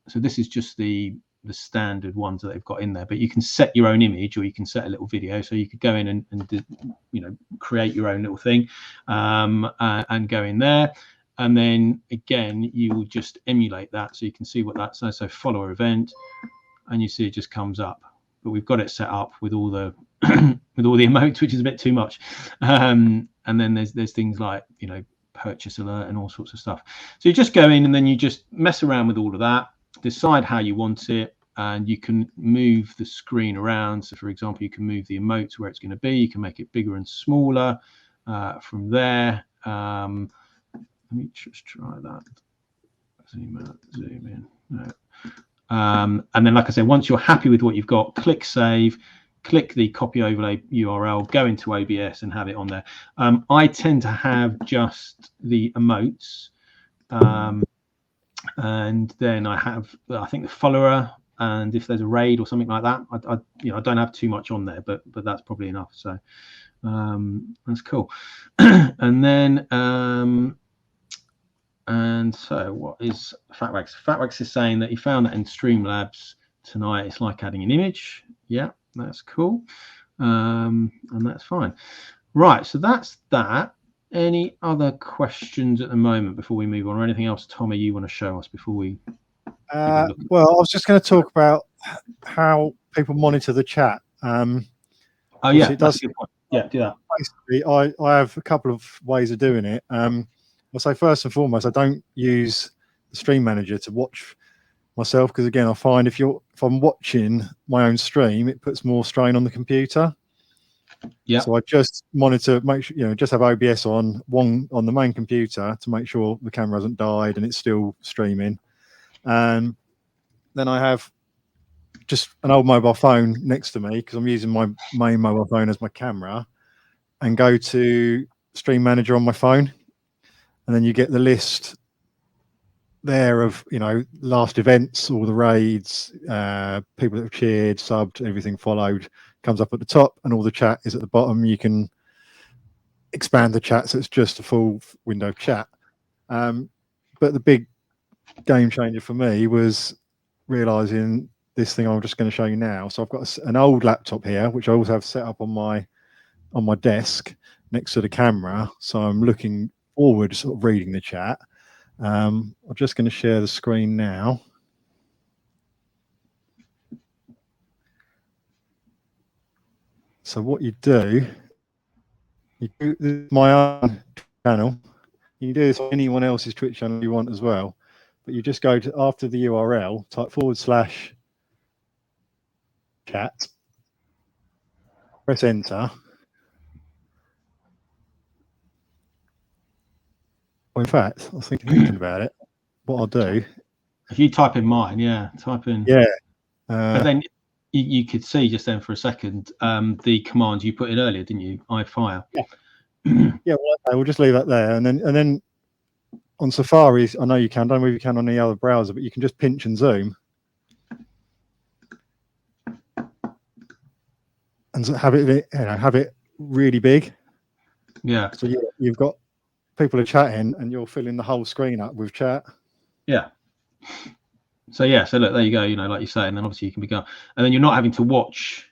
so this is just the standard ones that they've got in there, but you can set your own image, or you can set a little video. So you could go in and create your own little thing and go in there. And then again, you will just emulate that, so you can see what that's. So follower event, and you see it just comes up. But we've got it set up with all the with all the emotes, which is a bit too much. And then there's things like purchase alert and all sorts of stuff. So you just go in, and then you just mess around with all of that, decide how you want it, and you can move the screen around. So for example, you can move the emotes where it's going to be. You can make it bigger and smaller from there. Let me just try that. Zoom out, zoom in. No. And then, like I said, once you're happy with what you've got, click save, click the copy overlay URL, go into OBS and have it on there. I tend to have just the emotes, and then I think the follower, and if there's a raid or something like that, I don't have too much on there, but that's probably enough. So that's cool. And then and so what is Fatwax? Fatwax is saying that he found that in Streamlabs tonight, it's like adding an image. Yeah, that's cool. And that's fine. Right, so that's that. Any other questions at the moment before we move on, or anything else, Tommy, you want to show us before we? Well, I was just going to talk about how people monitor the chat. Oh yeah, it does. That's a good point. Yeah, do that. Basically, I have a couple of ways of doing it. I'll say first and foremost, I don't use the Stream Manager to watch myself, because again, I find if I'm watching my own stream, it puts more strain on the computer. Yeah. So I just monitor, make sure just have OBS on the main computer to make sure the camera hasn't died and it's still streaming. And then I have just an old mobile phone next to me, because I'm using my main mobile phone as my camera, and go to Stream Manager on my phone. And then you get the list there of, last events, all the raids, people that have cheered, subbed, everything followed, comes up at the top, and all the chat is at the bottom. You can expand the chat, so it's just a full window chat. But the big game changer for me was realizing this thing I'm just going to show you now. So I've got an old laptop here, which I also have set up on my desk next to the camera. So I'm looking forward, sort of reading the chat, I'm just going to share the screen now. So what you do this is my own channel. You can do this on anyone else's Twitch channel you want as well. But you just go to, after the URL, type /chat, press enter. Well, in fact, I was thinking about it. What I'll do, if you type in mine, type in. Yeah. But then you could see just then for a second the commands you put in earlier, didn't you? iFire. Yeah. Yeah. Well, okay, we'll just leave that there, and then on Safari, I know you can. I don't know if you can on any other browser, but you can just pinch and zoom, and have it really big. Yeah. So you've got people are chatting, and you're filling the whole screen up with chat. Yeah. So look, there you go. Like you say, and then obviously you can become, and then you're not having to watch.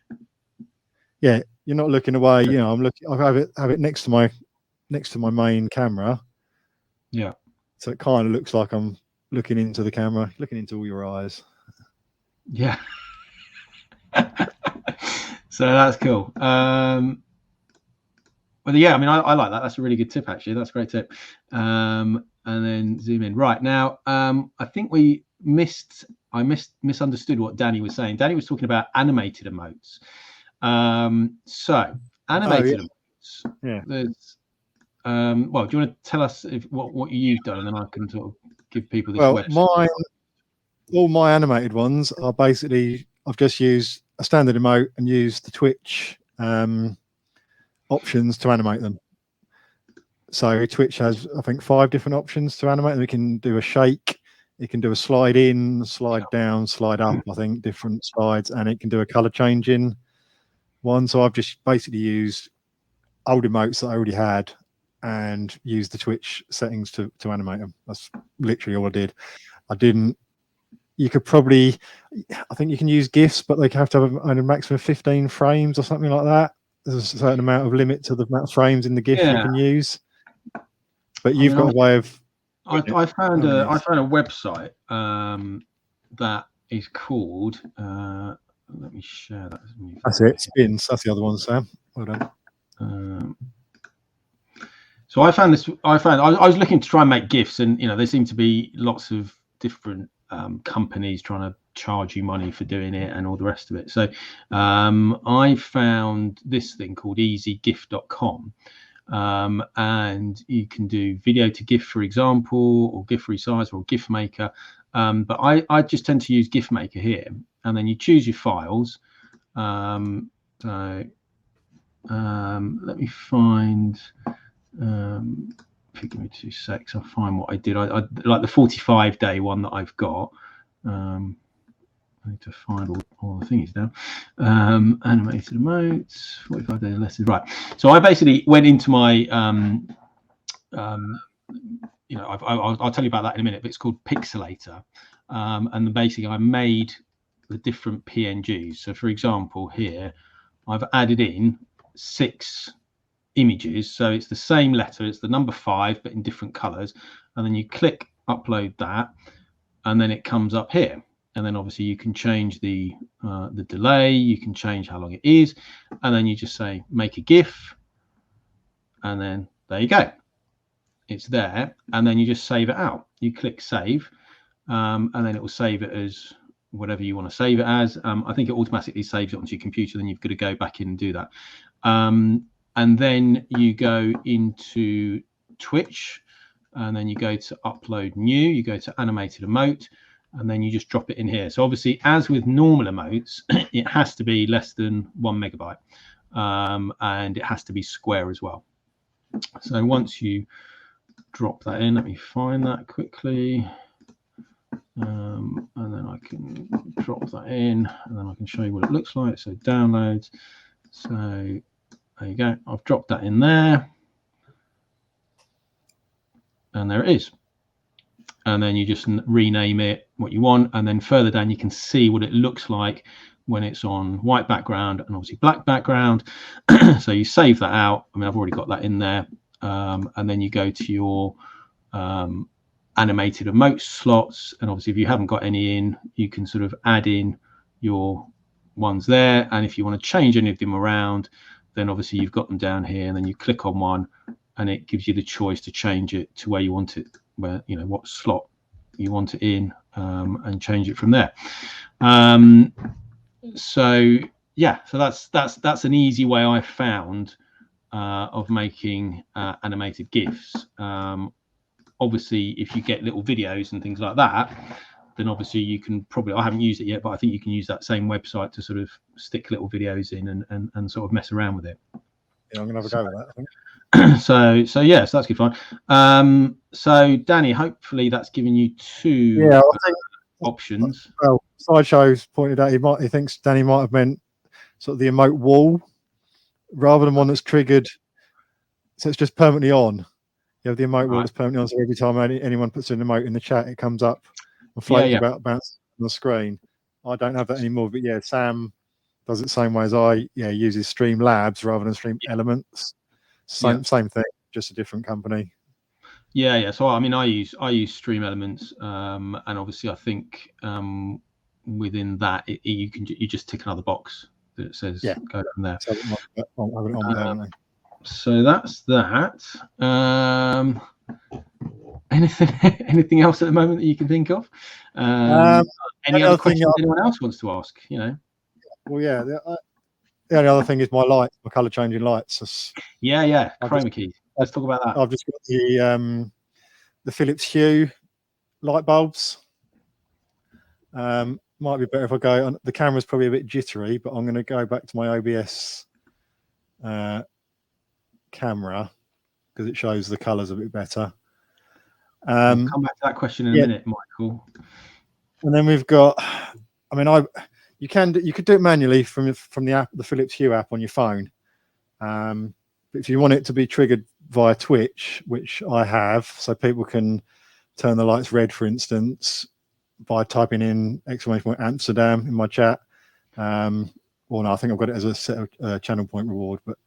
Yeah, you're not looking away. I'm looking. I have it next to my main camera. Yeah. So it kind of looks like I'm looking into the camera, looking into all your eyes. Yeah. So that's cool. Well, yeah, I mean, I like that. That's a really good tip, actually. That's a great tip. And then zoom in. Right now, I think I misunderstood what Danny was saying. Danny was talking about animated emotes. So animated emotes. Yeah. There's, well, do you want to tell us what you've done, and then I can sort of give people this website? All my animated ones are basically I've just used a standard emote and used the Twitch options to animate them. So Twitch has, I think, 5 different options to animate them. We can do a shake, it can do a slide in, slide down, slide up, I think, different slides, and it can do a color changing one. So I've just basically used old emotes that I already had and used the Twitch settings to animate them. That's literally all I did. You could probably, I think you can use GIFs, but they have to have a maximum of 15 frames or something like that. There's a certain amount of limit to the amount of frames in the GIF you can use. But you've got a way of. I found a website that is called. Let me share that. That's it. Spins. That's the other one, Sam. Well done. So I found this. I was looking to try and make GIFs, and there seem to be lots of different companies trying to charge you money for doing it and all the rest of it. So I found this thing called easygif.com. And you can do video to GIF, for example, or GIF resize, or GIF maker. But I just tend to use GIF maker here, and then you choose your files. Let me find. Give me 2 secs. I'll find what I did. I like the 45-day one that I've got. I need to find all the things now. Animated emotes, 45-day lessons. Right. So I basically went into my, I'll tell you about that in a minute, but it's called Pixelator. And basically I made the different PNGs. So for example, here, I've added in 6 images. So it's the same letter, it's the number 5, but in different colors. And then you click upload that, and then it comes up here. And then obviously you can change the delay, you can change how long it is, and then you just say make a GIF, and then there you go, it's there. And then you just save it out. You click save, and then it will save it as whatever you want to save it as. I think it automatically saves it onto your computer. Then you've got to go back in and do that. And then you go into Twitch, and then you go to upload new, you go to animated emote, and then you just drop it in here. So obviously, as with normal emotes, it has to be less than 1 megabyte, and it has to be square as well. So once you drop that in, let me find that quickly, and then I can drop that in, and then I can show you what it looks like. So downloads. So there you go. I've dropped that in there, and there it is. And then you just rename it what you want, and then further down you can see what it looks like when it's on white background and obviously black background. So you save that out. I mean, I've already got that in there, and then you go to your animated emote slots, and obviously if you haven't got any in, you can sort of add in your ones there, and if you want to change any of them around, then obviously you've got them down here, and then you click on one and it gives you the choice to change it to where you want it, where, you know, what slot you want it in, and change it from there. So yeah, so that's an easy way I found of making animated GIFs. Obviously, if you get little videos and things like that, then obviously you can probably, I haven't used it yet, but I think you can use that same website to sort of stick little videos in and sort of mess around with it. Yeah, I'm gonna have a go with that, I think. So yeah, so that's good fun. So Danny, hopefully that's given you two options. Well, Sideshow's pointed out he thinks Danny might have meant sort of the emote wall rather than one that's triggered, so it's just permanently on. You have the emote wall that's permanently on, so every time anyone puts an emote in the chat, it comes up and floats about bounce on the screen. I don't have that anymore, but yeah, Sam does it the same way as I. Yeah, uses Streamlabs rather than Stream Elements. Same thing, just a different company. Yeah. So I mean, I use Stream Elements, and obviously I think within that you just tick another box that says go from there. So that's that. Anything else at the moment that you can think of? Any other questions anyone else wants to ask? You know. Well, yeah. The only other thing is my lights, my color changing lights. Chroma key. Let's talk about that. I've just got the Philips Hue light bulbs. Might be better if I go on. The camera's probably a bit jittery, but I'm going to go back to my OBS camera because it shows the colors a bit better. We'll come back to that question in a minute, Michael. And then we've got, I mean, you could do it manually from the app, the Philips Hue app on your phone. But if you want it to be triggered via Twitch, which I have, so people can turn the lights red, for instance, by typing in !Amsterdam in my chat. Well, no, I think I've got it as a set of channel point reward, but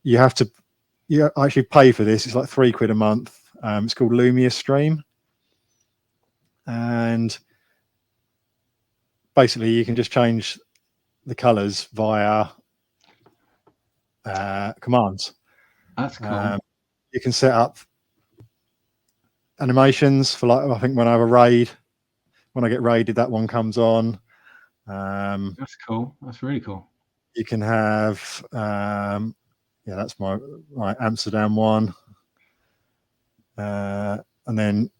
you actually pay for this. It's like £3 a month. It's called Lumia Stream, and basically you can just change the colors via commands. That's cool. You can set up animations for, like, I think when I have a raid, when I get raided, that one comes on. That's cool. That's really cool. You can have that's my Amsterdam one. And then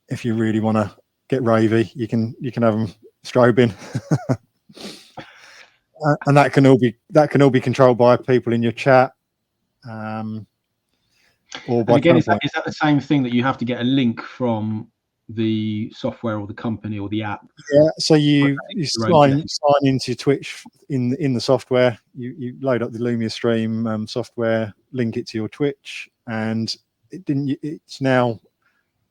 if you really want to get ravey, you can have them strobing. And that can all be controlled by people in your chat. Or by again, is that the same thing that you have to get a link from the software or the company or the app? Yeah, so you sign into Twitch in the software. You load up the Lumia Stream software, link it to your Twitch, and it's now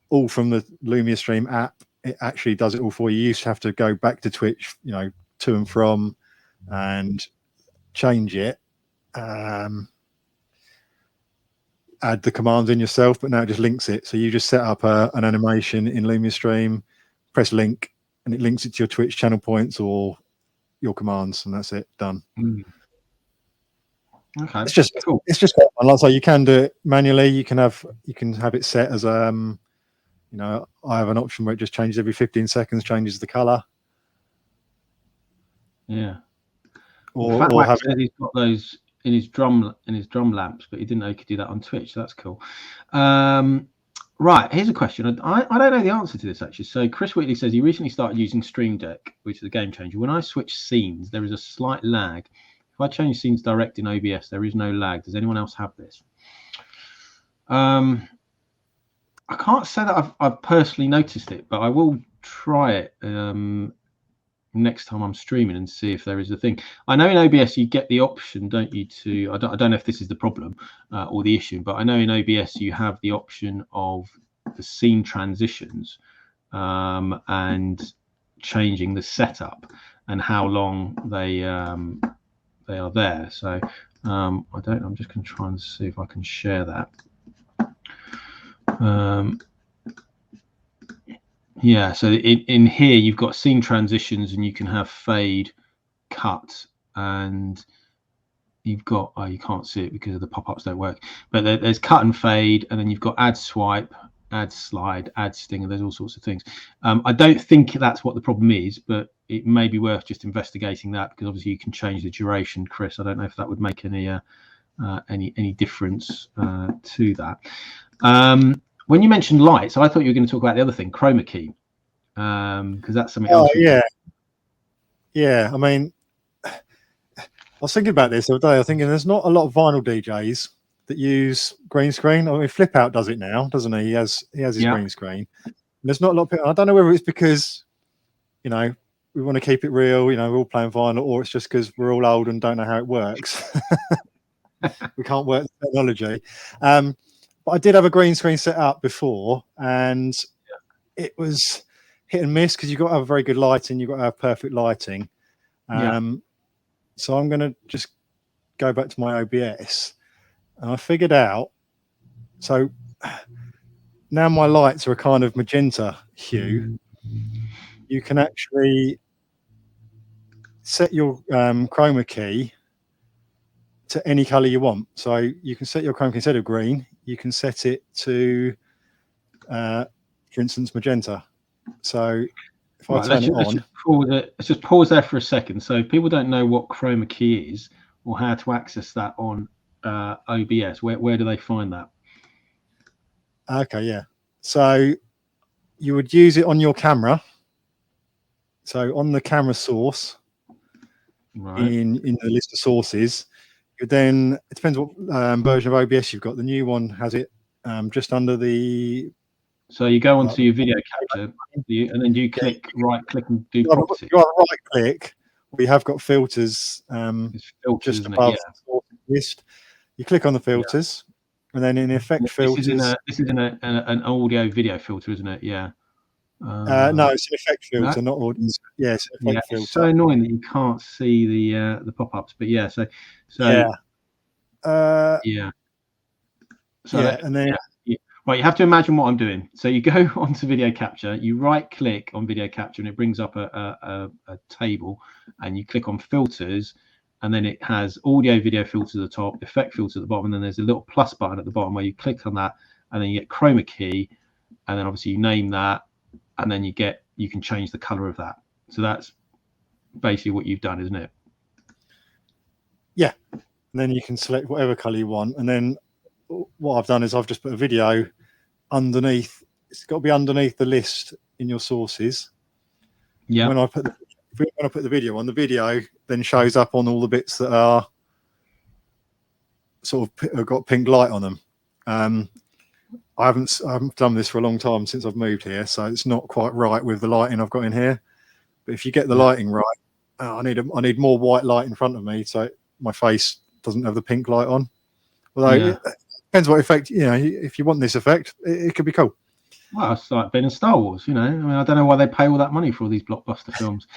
all from the Lumia Stream app. It actually does it all for you. You used to have to go back to Twitch, to and from, and change it. Add the commands in yourself, but now it just links it. So you just set up an animation in Lumia Stream, press link, and it links it to your Twitch channel points or your commands, and that's it, done. Okay, it's just cool. It's just quite fun. Like, so you can do it manually. You can have it set as I have an option where it just changes every 15 seconds, changes the color. Yeah. Or have he's got those in his drum lamps, but he didn't know he could do that on Twitch. So that's cool. Right, here's a question. I don't know the answer to this actually. So Chris Whitley says he recently started using Stream Deck, which is a game changer. When I switch scenes, there is a slight lag. If I change scenes direct in OBS, there is no lag. Does anyone else have this? I can't say that I've personally noticed it, but I will try it next time I'm streaming and see if there is a thing. I know in OBS you get the option, don't you, to I don't know if this is the problem or the issue, but I know in OBS you have the option of the scene transitions and changing the setup and how long they are there. So I'm just going to try and see if I can share that. Yeah, so in here you've got scene transitions, and you can have fade, cut, and you've got, oh, you can't see it because of the pop-ups don't work, but there's cut and fade, and then you've got add swipe, add slide, add stinger. There's all sorts of things. I don't think that's what the problem is, but it may be worth just investigating that, because obviously you can change the duration, Chris. I don't know if that would make any difference to that. When you mentioned lights, I thought you were going to talk about the other thing, chroma key, because that's something else. Yeah. I mean, I was thinking about this the other day. I was thinking there's not a lot of vinyl DJs that use green screen. I mean, Flip Out does it now, doesn't he? He has his green screen. And there's not a lot of people. I don't know whether it's because, you know, we want to keep it real, you know, we're all playing vinyl, or it's just because we're all old and don't know how it works. We can't work the technology. But I did have a green screen set up before, and it was hit and miss, because you've got to have very good lighting, you've got to have perfect lighting. So I'm going to just go back to my OBS, and I figured out, so now my lights are a kind of magenta hue. You can actually set your chroma key to any color you want. So you can set your chroma key, instead of green, you can set it to, for instance, magenta. So if I turn it on, let's just pause there for a second. So if people don't know what chroma key is, or how to access that on OBS, where do they find that? Okay, yeah. So you would use it on your camera. So on the camera source, in the list of sources, you then, it depends what version of OBS you've got. The new one has it just under the. So you go onto your video capture, and then you right click and do properties. You right click. We have got filters, filters just above the source list. You click on the filters, and then in effect filters. This is an audio video filter, isn't it? Yeah. No, it's an effect filter, not audio. Yeah, it's an effect filter. It's so annoying that you can't see the pop-ups, but yeah. So and then. Right, you have to imagine what I'm doing. So you go onto video capture, you right click on video capture, and it brings up a table, and you click on filters, and then it has audio video filter at the top, effect filter at the bottom, and then there's a little plus button at the bottom where you click on that, and then you get chroma key, and then obviously you name that, and then you can change the color of that. So that's basically what you've done, isn't it? Yeah. And then you can select whatever color you want, and then what I've done is I've just put a video underneath. It's got to be underneath the list in your sources. Yeah. When I put the video on, the video then shows up on all the bits that are sort of have got pink light on them. I haven't done this for a long time since I've moved here, so it's not quite right with the lighting I've got in here. But if you get the lighting right, I need more white light in front of me, so my face doesn't have the pink light on. Although it depends what effect, you know, if you want this effect, it could be cool. Well, it's like being in Star Wars, you know. I mean, I don't know why they pay all that money for all these blockbuster films.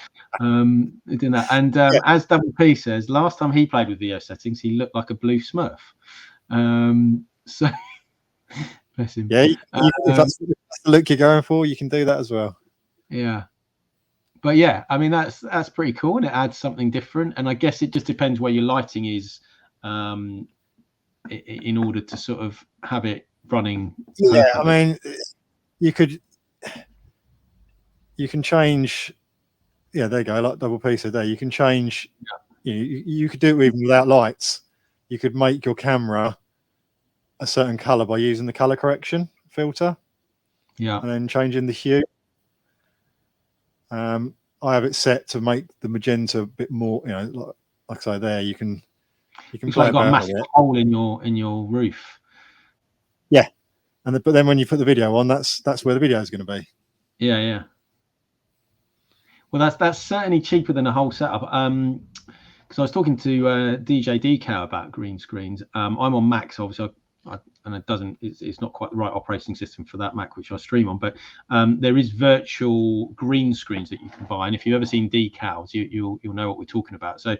Doing that. And as Double P says, last time he played with video settings, he looked like a blue Smurf. So bless him. Yeah, if that's the look you're going for, you can do that as well. Yeah. But yeah, I mean, that's pretty cool, and it adds something different. And I guess it just depends where your lighting is, in order to sort of have it running. Yeah, perfectly. I mean, you can change. Yeah, there you go. Like Double P said there, you can change. Yeah. You could do it even without lights. You could make your camera a certain color by using the color correction filter. Yeah, and then changing the hue. I have it set to make the magenta a bit more. You know, like I say, there you can. It's like got a massive hole in your roof. Yeah, but then when you put the video on, that's where the video is going to be. Yeah. Well, that's certainly cheaper than a whole setup. Because I was talking to DJ Decal about green screens. I'm on Mac, so obviously, it's not quite the right operating system for that Mac which I stream on. But there is virtual green screens that you can buy, and if you've ever seen decals, you'll know what we're talking about. So.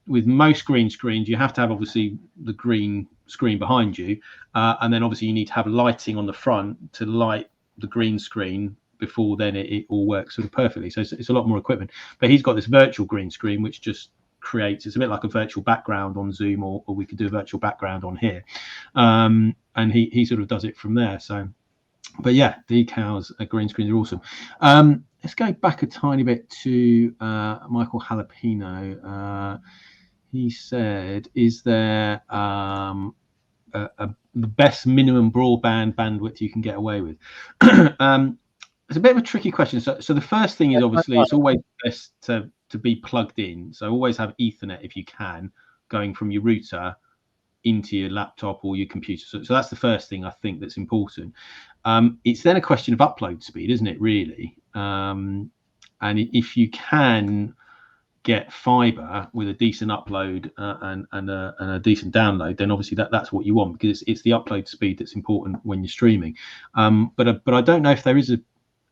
With most green screens, you have to have obviously the green screen behind you, and then obviously you need to have lighting on the front to light the green screen before then it all works sort of perfectly. So it's a lot more equipment. But he's got this virtual green screen which just creates, it's a bit like a virtual background on Zoom, or we could do a virtual background on here, and he sort of does it from there. So, but yeah, decals, green screens are awesome. Let's go back a tiny bit to Michael Jalapeno. He said, is there the best minimum broadband bandwidth you can get away with? It's a bit of a tricky question. So the first thing is, obviously it's always best to be plugged in. So always have Ethernet if you can, going from your router into your laptop or your computer. So that's the first thing I think that's important. It's then a question of upload speed, isn't it, really? And if you can get fiber with a decent upload and a decent download, then obviously that's what you want, because it's the upload speed that's important when you're streaming. But I don't know if there is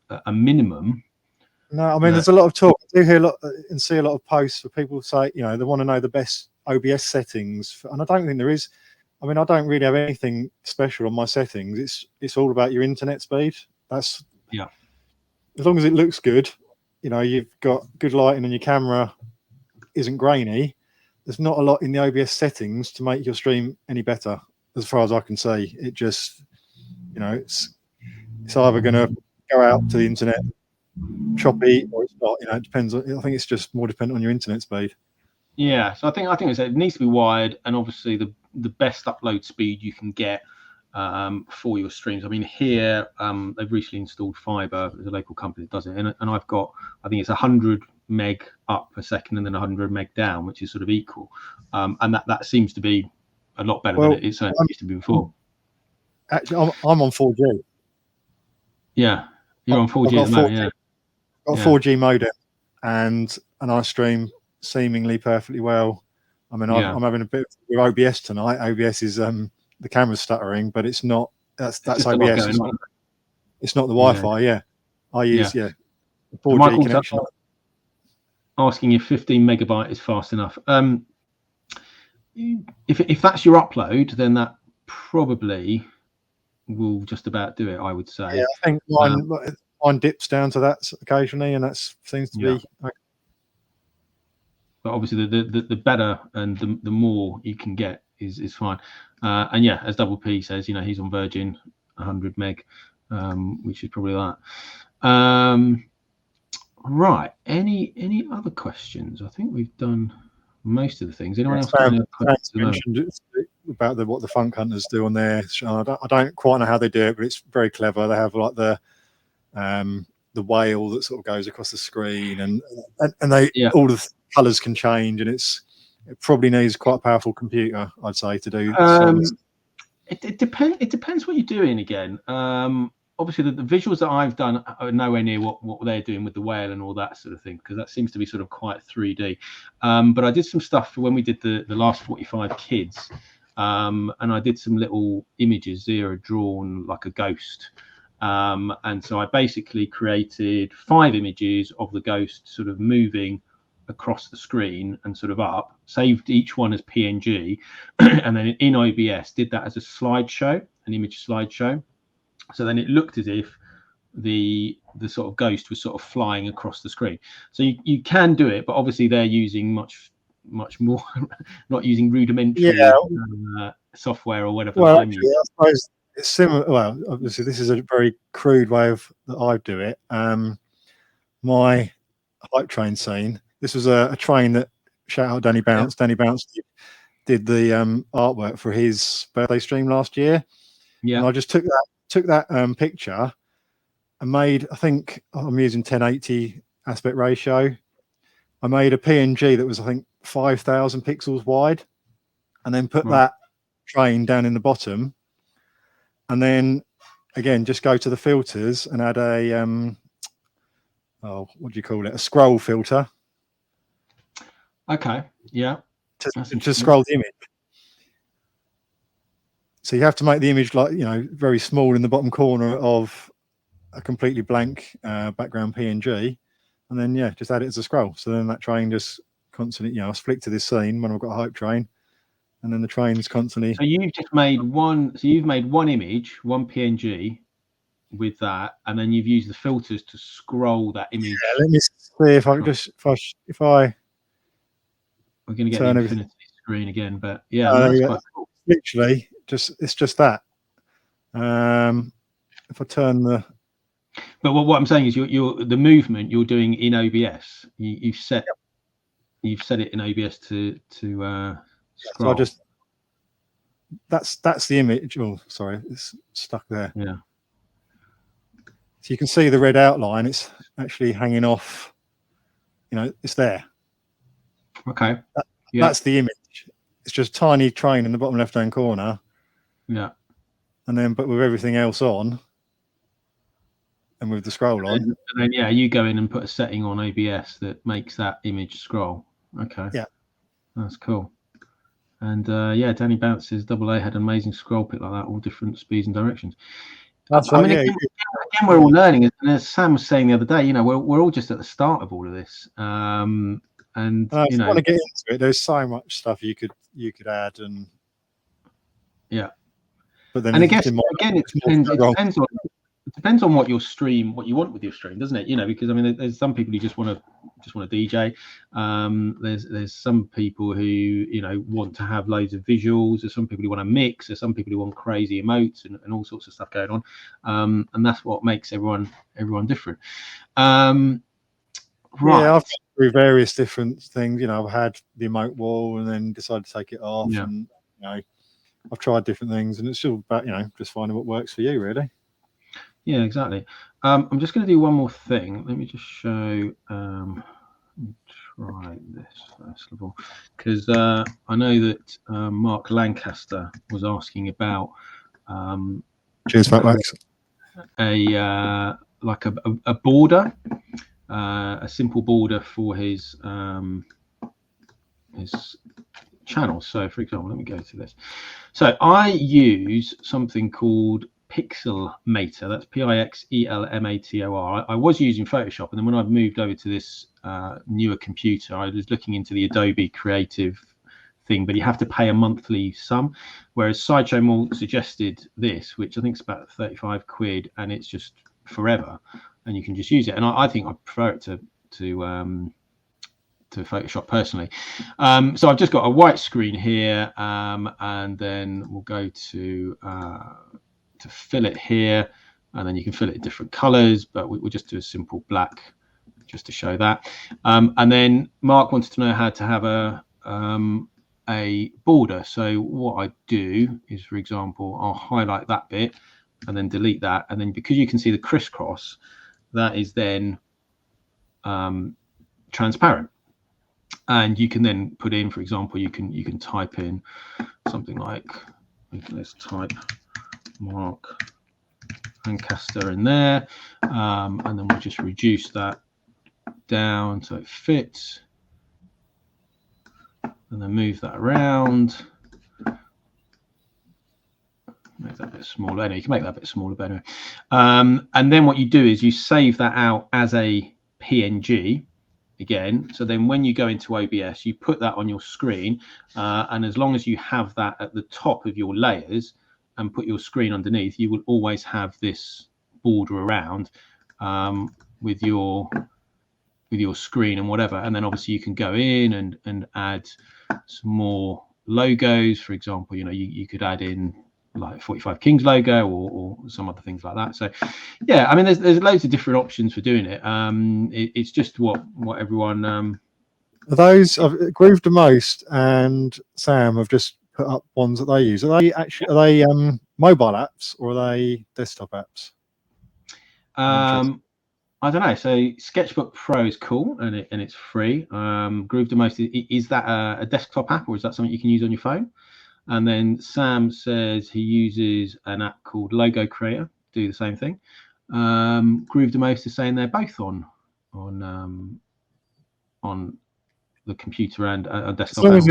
a minimum. No, I mean, there's a lot of talk. I do hear a lot and see a lot of posts where people say, they want to know the best OBS settings, and I don't think there is. I mean, I don't really have anything special on my settings. It's all about your internet speed. That's, yeah. As long as it looks good, you've got good lighting and your camera isn't grainy. There's not a lot in the OBS settings to make your stream any better, as far as I can see. It just, it's either going to go out to the internet choppy or it's not. It depends. I think it's just more dependent on your internet speed. Yeah, so I think it needs to be wired, and obviously the best upload speed you can get for your streams. I mean, here they've recently installed fiber. There's a local company that does it, and I've got, I think it's 100 meg up per second and then 100 meg down, which is sort of equal, and that seems to be a lot better than it used to be before. Actually, I'm on 4G. Yeah, you're on 4G at the moment. Yeah, got a 4G modem, and I stream seemingly perfectly well. I mean, I'm having a bit of OBS tonight. OBS is the camera's stuttering, but it's not. That's OBS. It's not the Wi-Fi. Yeah, I use 4G connection. Asking if 15 megabyte is fast enough. If that's your upload, then that probably will just about do it, I would say. Yeah, I think mine dips down to that occasionally, and that seems to be. But obviously, the better and the more you can get is fine. And yeah, as Double P says, he's on Virgin 100 meg, which is probably that. Right. Any other questions? I think we've done most of the things. Anyone else? Mentioned about what the Funk Hunters do on their show. I don't quite know how they do it, but it's very clever. They have like the whale that sort of goes across the screen, and they all the colours can change, and it probably needs quite a powerful computer, I'd say, to do. It depends what you're doing again. Obviously, the visuals that I've done are nowhere near what they're doing with the whale and all that sort of thing, because that seems to be sort of quite 3D. But I did some stuff for when we did the last 45 kids, and I did some little images. Zero drawn like a ghost. And so I basically created 5 images of the ghost sort of moving across the screen and sort of up, saved each one as PNG, and then in OBS did that as a slideshow, an image slideshow. So then it looked as if the sort of ghost was sort of flying across the screen. So you can do it, but obviously they're using much more, not using rudimentary software or whatever. Well, actually, I suppose it's similar. Well, obviously this is a very crude way that I do it. My hype train scene. This was a train that, shout out Danny Bounce. Danny Bounce did the artwork for his birthday stream last year. Yeah, and I just took that picture and made, I think I'm using 1080 aspect ratio. I made a PNG that was, I think, 5,000 pixels wide, and then put that train down in the bottom, and then again just go to the filters and add a what do you call it? A scroll filter. Okay. Yeah. To scroll the image. So you have to make the image very small in the bottom corner of a completely blank background PNG, and then just add it as a scroll. So then that train just constantly, I flick to this scene when I've got a hype train, and then the train's constantly. So you've just made one. So you've made one image, one PNG, with that, and then you've used the filters to scroll that image. Yeah, let me see if I can just if I We're going to get the turn infinity screen again, but yeah, everything. that's Yeah, quite cool. literally it's just that. If I turn the But what I'm saying is, you're the movement you're doing in OBS. You've set it in OBS to scroll. so I just that's the image. Oh, sorry, it's stuck there. Yeah. So you can see the red outline. It's actually hanging off. You know, it's there. Okay. That's the image. It's just a tiny train in the bottom left-hand corner. Yeah. And then, but with everything else on, and with the scroll on. And then yeah, you go in and put a setting on OBS that makes that image scroll. Okay. Yeah. That's cool. And yeah, Danny Bounce says AA had an amazing scroll pick like that, all different speeds and directions. That's I right. mean, again, we're all learning, and as Sam was saying the other day, you know, we're all just at the start of all of this. And if you know, want to get into it, there's so much stuff you could add, and yeah. But then, and I guess again, it depends on what your stream, what you want with your stream, doesn't it? You know, because I mean, there's some people who just want to DJ. There's some people who, you know, want to have loads of visuals. There's some people who want to mix. There's some people who want crazy emotes and all sorts of stuff going on. And that's what makes everyone different. Right. Yeah, I've gone through various different things. You know, I've had the emote wall and then decided to take it off. Yeah. And you know, I've tried different things, and it's all about, you know, just finding what works for you, really. Yeah, exactly. I'm just going to do one more thing. Let me just show. Try this first of all, because I know that Mark Lancaster was asking about. Cheers, Fat Max. Like a border, a simple border for his channel. So, for example, let me go to this. So I use something called Pixelmator. That's Pixelmator. I was using Photoshop, and then when I've moved over to this newer computer, I was looking into the Adobe Creative thing, but you have to pay a monthly sum, whereas Sideshow Malt suggested this, which I think is about 35 quid, and it's just forever, and you can just use it. And I think I prefer it to Photoshop personally. So I've just got a white screen here, and then we'll go to fill it here, and then you can fill it in different colors, but we'll just do a simple black just to show that. And then Mark wanted to know how to have a border. So what I do is, for example, I'll highlight that bit and then delete that, and then because you can see the crisscross, that is then transparent, and you can then put in, for example, you can type in something like, let's type Mark Lancaster in there, and then we'll just reduce that down so it fits, and then move that around, make that a bit smaller. Anyway, you can make that a bit smaller, but anyway. And then what you do is you save that out as a PNG again. So then when you go into OBS, you put that on your screen, and as long as you have that at the top of your layers and put your screen underneath, you will always have this border around with your screen and whatever. And then obviously you can go in and add some more logos. For example, you know, you could add in like 45 Kings logo or some other things like that. So yeah, I mean, there's loads of different options for doing it. It's just what everyone Those Groove the Most and Sam have just put up ones that they use. Are they mobile apps or are they desktop apps? I don't know. So Sketchbook Pro is cool and it's free. Groove the Most, is that a desktop app, or is that something you can use on your phone? And then Sam says he uses an app called Logo Creator, do the same thing. Groove the Most is saying they're both on the computer and a desktop. As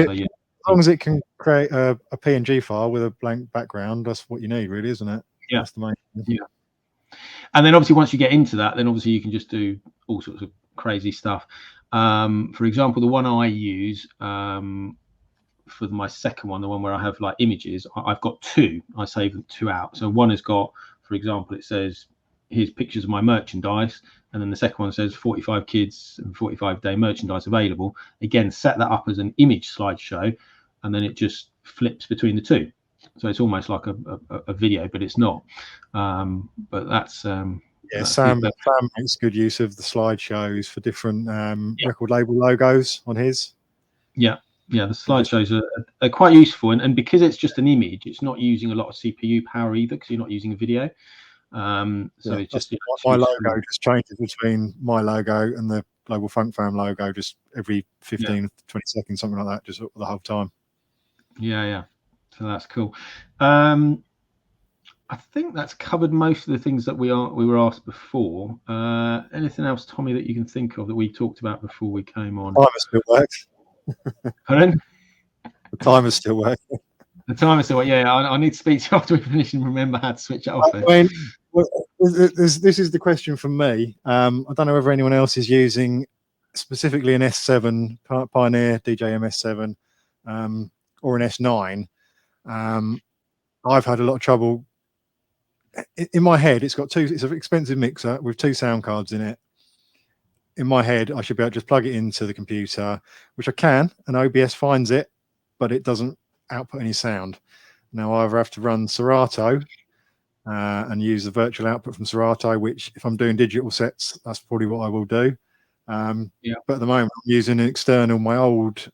long as it can create a PNG file with a blank background, that's what you need, really, isn't it? Yeah. That's the main thing. Yeah. And then obviously once you get into that, then obviously you can just do all sorts of crazy stuff. For example, the one I use for my second one, the one where I have like images, I've got two. I save them two out. So one has got, for example, it says here's pictures of my merchandise, and then the second one says 45 kids and 45-day merchandise available. Again, set that up as an image slideshow, and then it just flips between the two. So it's almost like a video, but it's not. But that's Sam makes good use of the slideshows for different record label logos on his. Yeah, the slideshows are quite useful, and because it's just an image, it's not using a lot of CPU power either, because you're not using a video. So it's just my logo just changes between my logo and the Global Funk Fam logo just every 15, 20 seconds, something like that, just the whole time. Yeah. So that's cool. I think that's covered most of the things that we were asked before. Anything else, Tommy, that you can think of that we talked about before we came on? The timer still works. Pardon? The timer still works. The timer still works. Yeah, I need to speak to you after we finish and remember how to switch it off. I mean, this is the question from me. I don't know whether anyone else is using specifically an S7 Pioneer DJM S7 or an S9. I've had a lot of trouble. In my head, it's an expensive mixer with 2 sound cards in it. In my head, I should be able to just plug it into the computer, which I can, and OBS finds it, but it doesn't output any sound. Now I either have to run Serato and use the virtual output from Serato, which if I'm doing digital sets, that's probably what I will do. But at the moment, I'm using an external, my old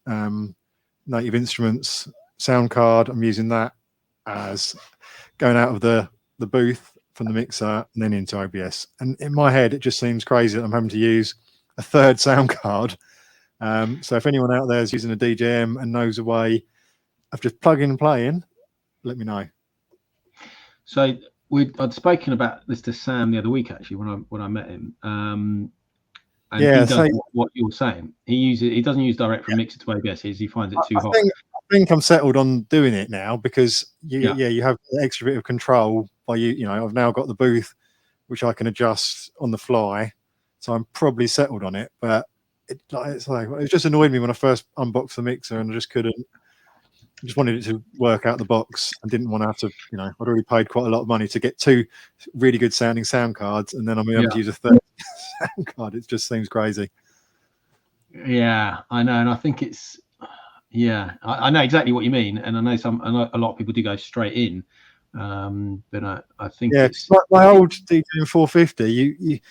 Native Instruments sound card. I'm using that as going out of the booth from the mixer and then into OBS. And in my head, it just seems crazy that I'm having to use a 3rd sound card. So if anyone out there is using a DJM and knows a way of just plugging and playing, let me know. So I'd spoken about this to Sam the other week, actually, when I met him. And he does what you're saying. He doesn't use direct from mixer to OBS. He finds it too hot. I think I'm settled on doing it now because you have the extra bit of control by I've now got the booth which I can adjust on the fly, so I'm probably settled on it. But it just annoyed me when I first unboxed the mixer and I just couldn't. I just wanted it to work out the box and didn't want to have to. I'd already paid quite a lot of money to get 2 really good sounding sound cards, and then I'm able to use a 3rd sound card. It just seems crazy. Yeah, I know, and I think it's. Yeah, I know exactly what you mean, and I know a lot of people do go straight in, but I think it's my old DJM 450.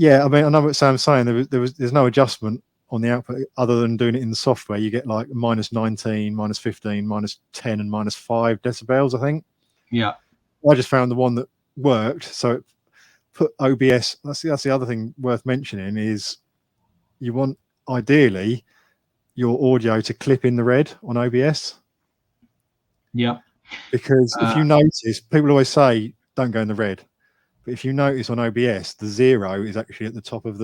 I mean, I know what Sam's saying. There's no adjustment on the output other than doing it in the software. You get like -19, -15, -10, and -5 decibels, I think. Yeah, I just found the one that worked, so it put OBS. That's the other thing worth mentioning is you want ideally your audio to clip in the red on OBS. Yeah. Because if you notice, people always say don't go in the red. But if you notice on OBS, the 0 is actually at the top of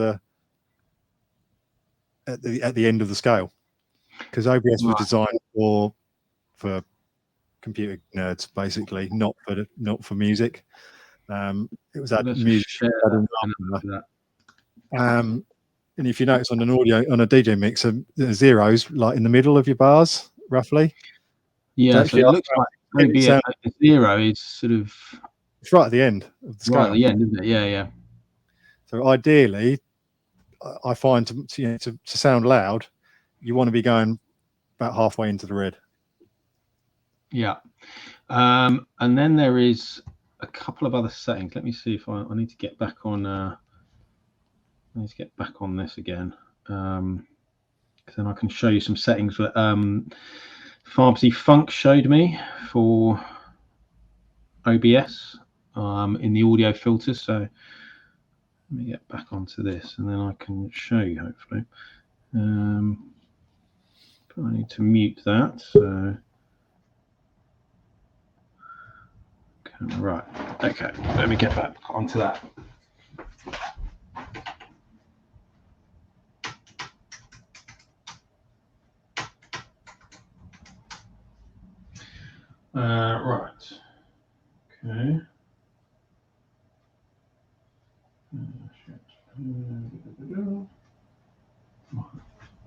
at the end of the scale. Because OBS was designed for computer nerds, basically, not for music. It was that music. And if you notice on a DJ mixer, the 0's like in the middle of your bars, roughly. Yeah, so it looks like maybe a 0 is sort of. It's right at the end of the scale. Right at the end, isn't it? Yeah. So ideally, I find to sound loud, you want to be going about halfway into the red. Yeah. And then there is a couple of other settings. Let me see if I need to get back on. I need to get back on this again, because then I can show you some settings that Farbsy Funk showed me for OBS in the audio filters. So let me get back onto this, and then I can show you hopefully. But I need to mute that. So right, okay. Let me get back onto that. Right. Okay.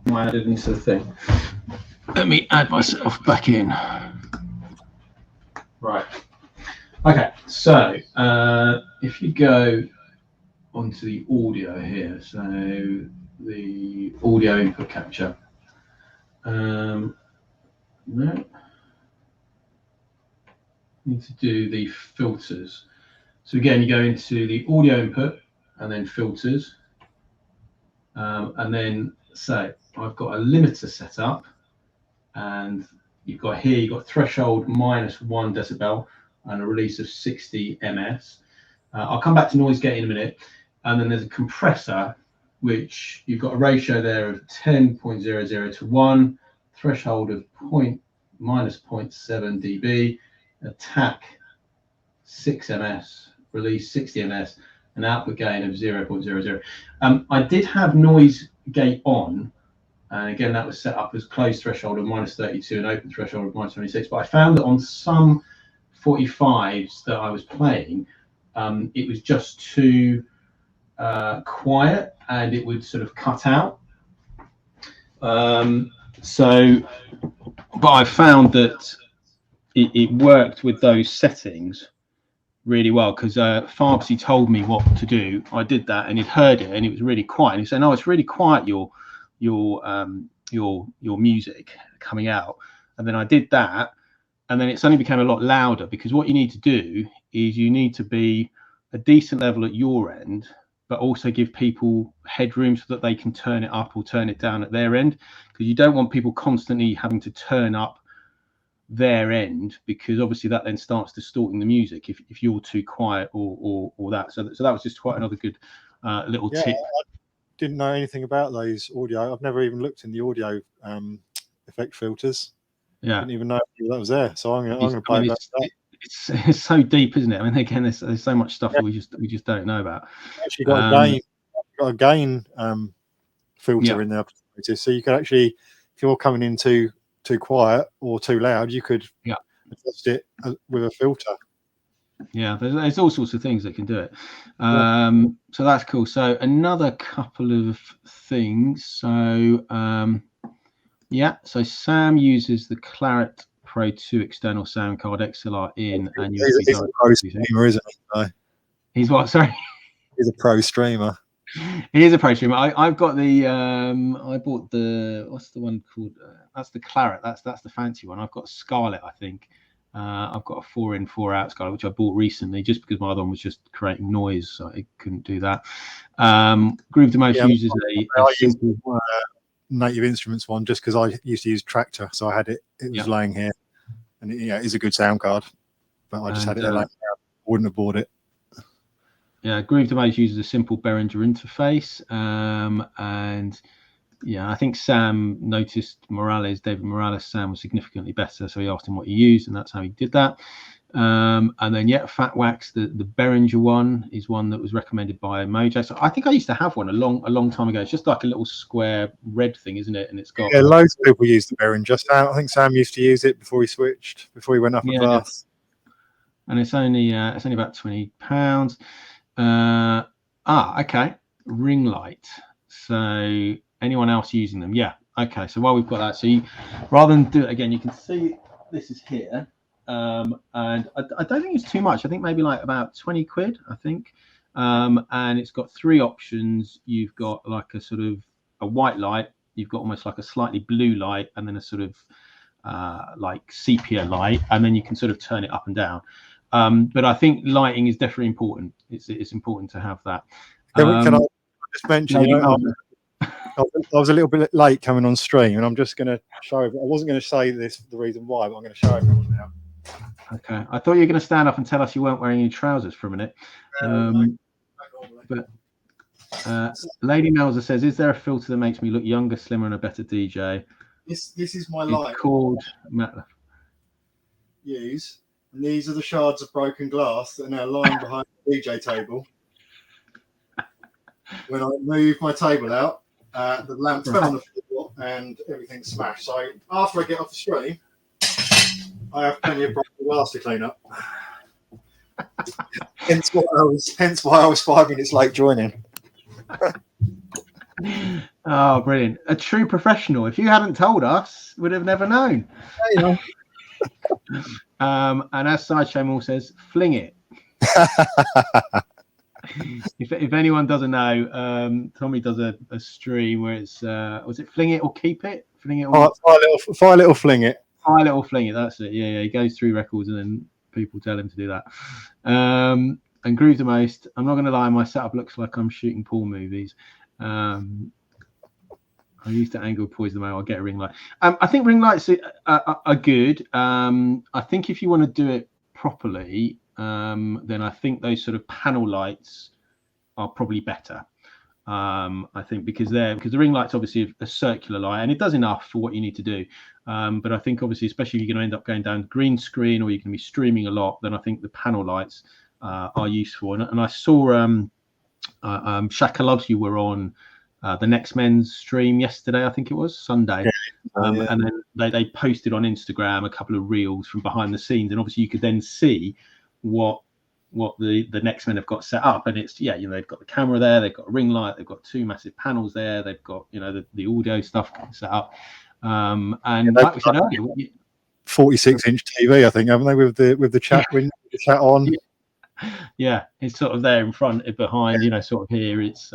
Why didn't this thing? Let me add myself back in. Right. Okay. So if you go onto the audio here. So the audio input capture. No. Need to do the filters. So again, you go into the audio input and then filters. And then say I've got a limiter set up, and you've got threshold -1 decibel and a release of 60 ms. I'll come back to noise gate in a minute. And then there's a compressor, which you've got a ratio there of 10.00 to 1, threshold of -0.7 dB, attack 6 ms, release 60 ms, an output gain of 0.00. I did have noise gate on, and again that was set up as closed threshold of -32 and open threshold of -26. But I found that on some 45s that I was playing, it was just too quiet, and it would sort of cut out. But I found that it worked with those settings really well, because Farbsy told me what to do. I did that, and he'd heard it, and it was really quiet. And he said, "No, it's really quiet, your music coming out." And then I did that, and then it suddenly became a lot louder, because what you need to do is you need to be a decent level at your end, but also give people headroom so that they can turn it up or turn it down at their end, because you don't want people constantly having to turn up their end, because obviously that then starts distorting the music if you're too quiet or that. So that was just quite another good little tip. I didn't know anything about those audio. I've never even looked in the audio effect filters. Yeah, I didn't even know that was there. So I'm going to play that. It's so deep, isn't it? I mean, again, there's so much stuff that we just don't know about. Actually got a gain filter in there, so you can actually, if you're coming in too quiet or too loud, you could adjust it with a filter. Yeah, there's all sorts of things that can do it. So that's cool. So another couple of things. So so Sam uses the Claret Pro 2 external sound card XLR in, and he's a pro streamer, isn't he? He's what? Sorry, he's a pro streamer. He is a pro streamer. I've got the I bought the, what's the one called? That's the Claret. That's the fancy one. I've got Scarlet, I think. I've got a 4-in 4-out Scarlet, which I bought recently, just because my other one was just creating noise, so I couldn't do that. Groove the Most uses a simple Native Instruments one, just because I used to use Tractor, so I had it. It was laying here, and it is a good sound card, but I just had it there laying here. I wouldn't have bought it. Yeah, Groove the Most uses a simple Behringer interface, and I think Sam noticed David Morales' sound was significantly better, so he asked him what he used, and that's how he did that. And then Fat Wax, the Behringer one, is one that was recommended by Mojo. So I think I used to have one a long time ago. It's just like a little square red thing, isn't it? And it's got loads of people use the Behringer. I think Sam used to use it before he went up a class. And it's only about £20. Okay, ring light. So anyone else using them? Yeah. Okay. So while we've got that, so rather than do it again, you can see this is here. And I don't think it's too much. I think maybe like about 20 quid, I think. And it's got 3 options. You've got like a sort of a white light, you've got almost like a slightly blue light, and then a sort of like sepia light, and then you can sort of turn it up and down. But I think lighting is definitely important. It's important to have that. Can I just mention, I was a little bit late coming on stream, and I'm just going to show I wasn't going to say the reason why, but I'm going to show everyone now. Okay, I thought you were going to stand up and tell us you weren't wearing any trousers for a minute. But Lady Melzer says, "Is there a filter that makes me look younger, slimmer, and a better DJ?" This is my light. It's called use, and these are the shards of broken glass that are now lying behind the DJ table. When I move my table out, the lamp fell on the floor and everything smashed. So after I get off the stream, I have plenty of broken glass to clean up. Hence why I was 5 minutes late joining. Oh, brilliant. A true professional. If you hadn't told us, we'd have never known. And as Sideshow Mall says, fling it. if anyone doesn't know, Tommy does a stream where it's was it Fling It or Keep It? Fling It or Fire little Fling It. Fire Little Fling It, that's it. Yeah, he goes through records and then people tell him to do that. And Groove the Most. I'm not going to lie, my setup looks like I'm shooting porn movies. I used to angle poison them out. I'll get a ring light. I think ring lights are good. I think if you want to do it properly, then I think those sort of panel lights are probably better. I think because the ring light's obviously a circular light and it does enough for what you need to do. But I think obviously, especially if you're going to end up going down green screen or you're going to be streaming a lot, then I think the panel lights are useful. And I saw Shaka Loves You were on the Next Men's stream yesterday, I think it was Sunday. Yeah. And then they posted on Instagram a couple of reels from behind the scenes, and obviously you could then see what the Next Men have got set up. And it's they've got the camera there, they've got a ring light, they've got two massive panels there, they've got the audio stuff set up, and like we said earlier, 46-inch TV, I think, haven't they, with the chat window, the chat on. Yeah, it's sort of there in front and behind, sort of here. It's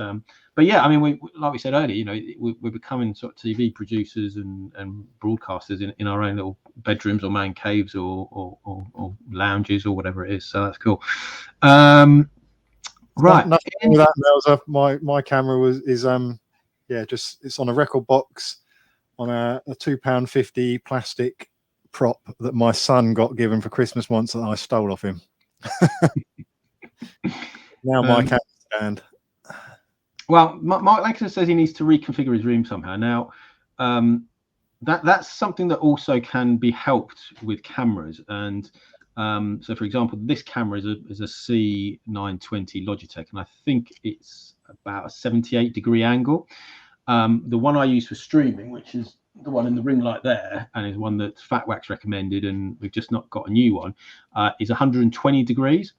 but yeah, I mean, we like we said earlier, we're becoming sort of TV producers and broadcasters in our own little bedrooms or man caves or lounges or whatever it is. So that's cool. Right. Nothing with that, Melza. My camera is just it's on a record box on a £2.50 plastic prop that my son got given for Christmas once that I stole off him. Now my camera stand. Well, Mark Langston says he needs to reconfigure his room somehow. Now, that's something that also can be helped with cameras. And so, for example, this camera is a C920 Logitech, and I think it's about a 78-degree angle. The one I use for streaming, which is the one in the ring light there, and is one that Fat Wax recommended, and we've just not got a new one, is 120 degrees.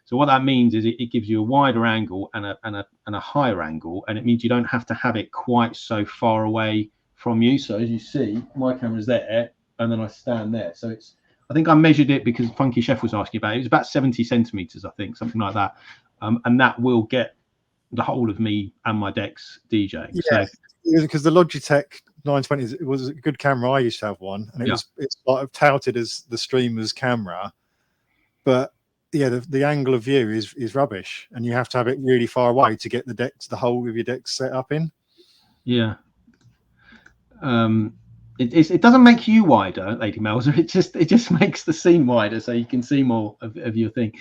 So what that means is it gives you a wider angle and a higher angle, and it means you don't have to have it quite so far away from you. So as you see, my camera's there, and then I stand there. So I think I measured it because Funky Chef was asking about it. It was about 70 centimeters, I think, something like that. And that will get the whole of me and my decks DJing. Yeah, because the Logitech 920 it was a good camera. I used to have one, and it's like touted as the streamer's camera, but the angle of view is rubbish, and you have to have it really far away to get the whole of your deck set up in. Yeah. It doesn't make you wider, Lady Melzer. It just makes the scene wider, so you can see more of your thing.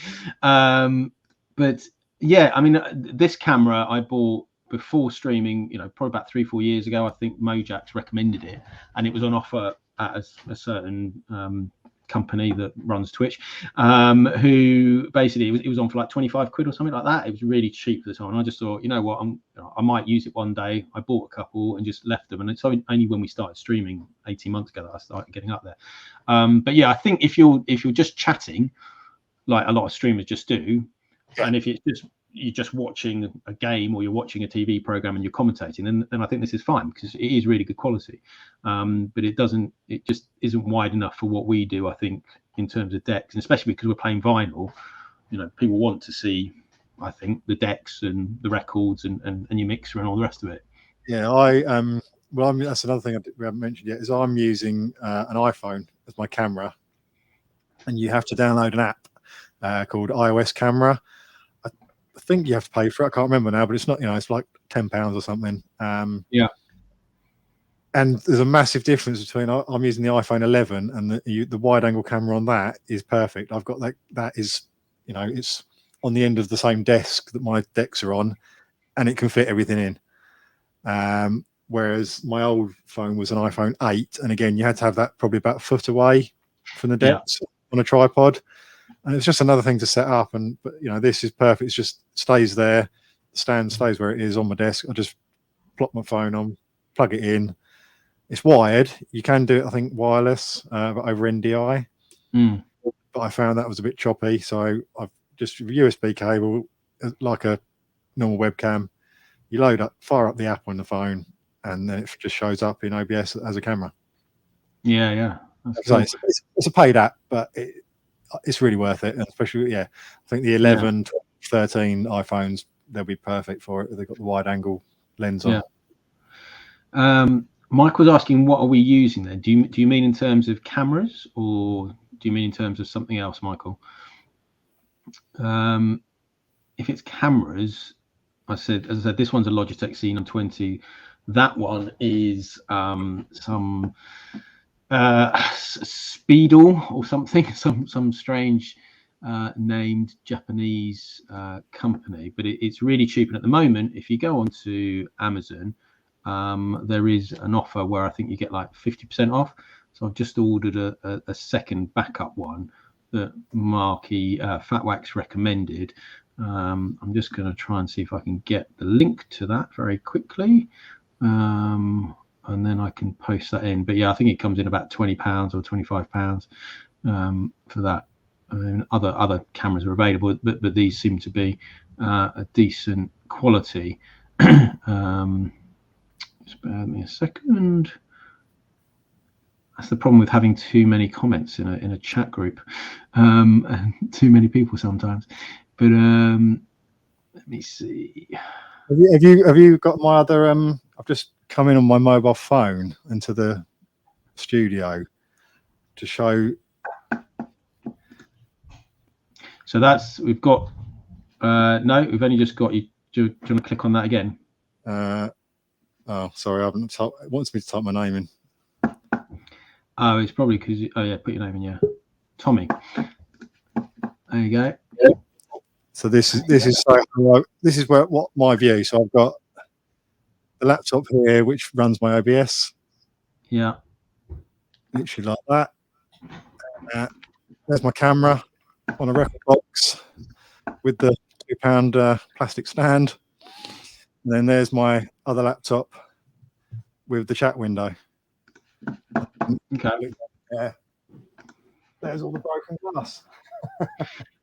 But yeah, I mean, this camera I bought before streaming, probably about 3-4 years ago. I think Mojax recommended it, and it was on offer at a certain company that runs Twitch, who basically it was on for like 25 quid or something like that. It was really cheap for the time, and I just thought, you know what, I might use it one day. I bought a couple and just left them, and it's only when we started streaming 18 months ago that I started getting up there. But yeah, I think if you're just chatting like a lot of streamers just do, and if you're just watching a game or you're watching a TV program and you're commentating, then I think this is fine because it is really good quality. But it just isn't wide enough for what we do, I think, in terms of decks, and especially because we're playing vinyl. People want to see, I think, the decks and the records and your mixer and all the rest of it. Yeah, that's another thing we haven't mentioned yet, is I'm using an iPhone as my camera, and you have to download an app called iOS Camera. I think you have to pay for it. I can't remember now, but it's not, it's like £10 or something. Yeah. And there's a massive difference between I'm using the iPhone 11 and the wide angle camera on that is perfect. I've got that is, it's on the end of the same desk that my decks are on, and it can fit everything in. Whereas my old phone was an iPhone 8, and again, you had to have that probably about a foot away from the decks on a tripod. And it's just another thing to set up, but this is perfect. It just stays there, the stand stays where it is on my desk. I just plop my phone on, plug it in. It's wired. You can do it, I think, wireless, but over NDI. But I found that was a bit choppy, so I've just USB cable, like a normal webcam. You fire up the app on the phone, and then it just shows up in OBS as a camera. Yeah. So it's a paid app, but it's really worth it, and especially I think the 11, 13 iPhones, they'll be perfect for it. They've got the wide angle lens on. Yeah. Mike was asking, what are we using then? Do you mean in terms of cameras, or do you mean in terms of something else, Michael? If it's cameras, as I said, this one's a Logitech C920. That one is some Speedle or something, some strange named Japanese company, but it's really cheap. And at the moment, if you go onto Amazon, there is an offer where I think you get like 50% off. So I've just ordered a second backup one that Marky Fatwax recommended. I'm just going to try and see if I can get the link to that very quickly, and then I can post that in. But yeah, I think it comes in about £20 or £25 for that. I mean, other cameras are available, but these seem to be a decent quality. Just bear with me a second. That's the problem with having too many comments in a chat group, and too many people sometimes. But let me see. Have you got my other? I've just come in on my mobile phone into the studio to show. So we've got. No, we've only just got you. Do you want to click on that again? Oh, sorry, I haven't. It wants me to type my name in. Oh, it's probably because. Oh yeah, put your name in. Yeah, Tommy. There you go. So this is what my view. So I've got the laptop here, which runs my OBS. Yeah. Literally like that. There's my camera on a record box with the £2 plastic stand. And then there's my other laptop with the chat window. Okay. Yeah. There's all the broken glass.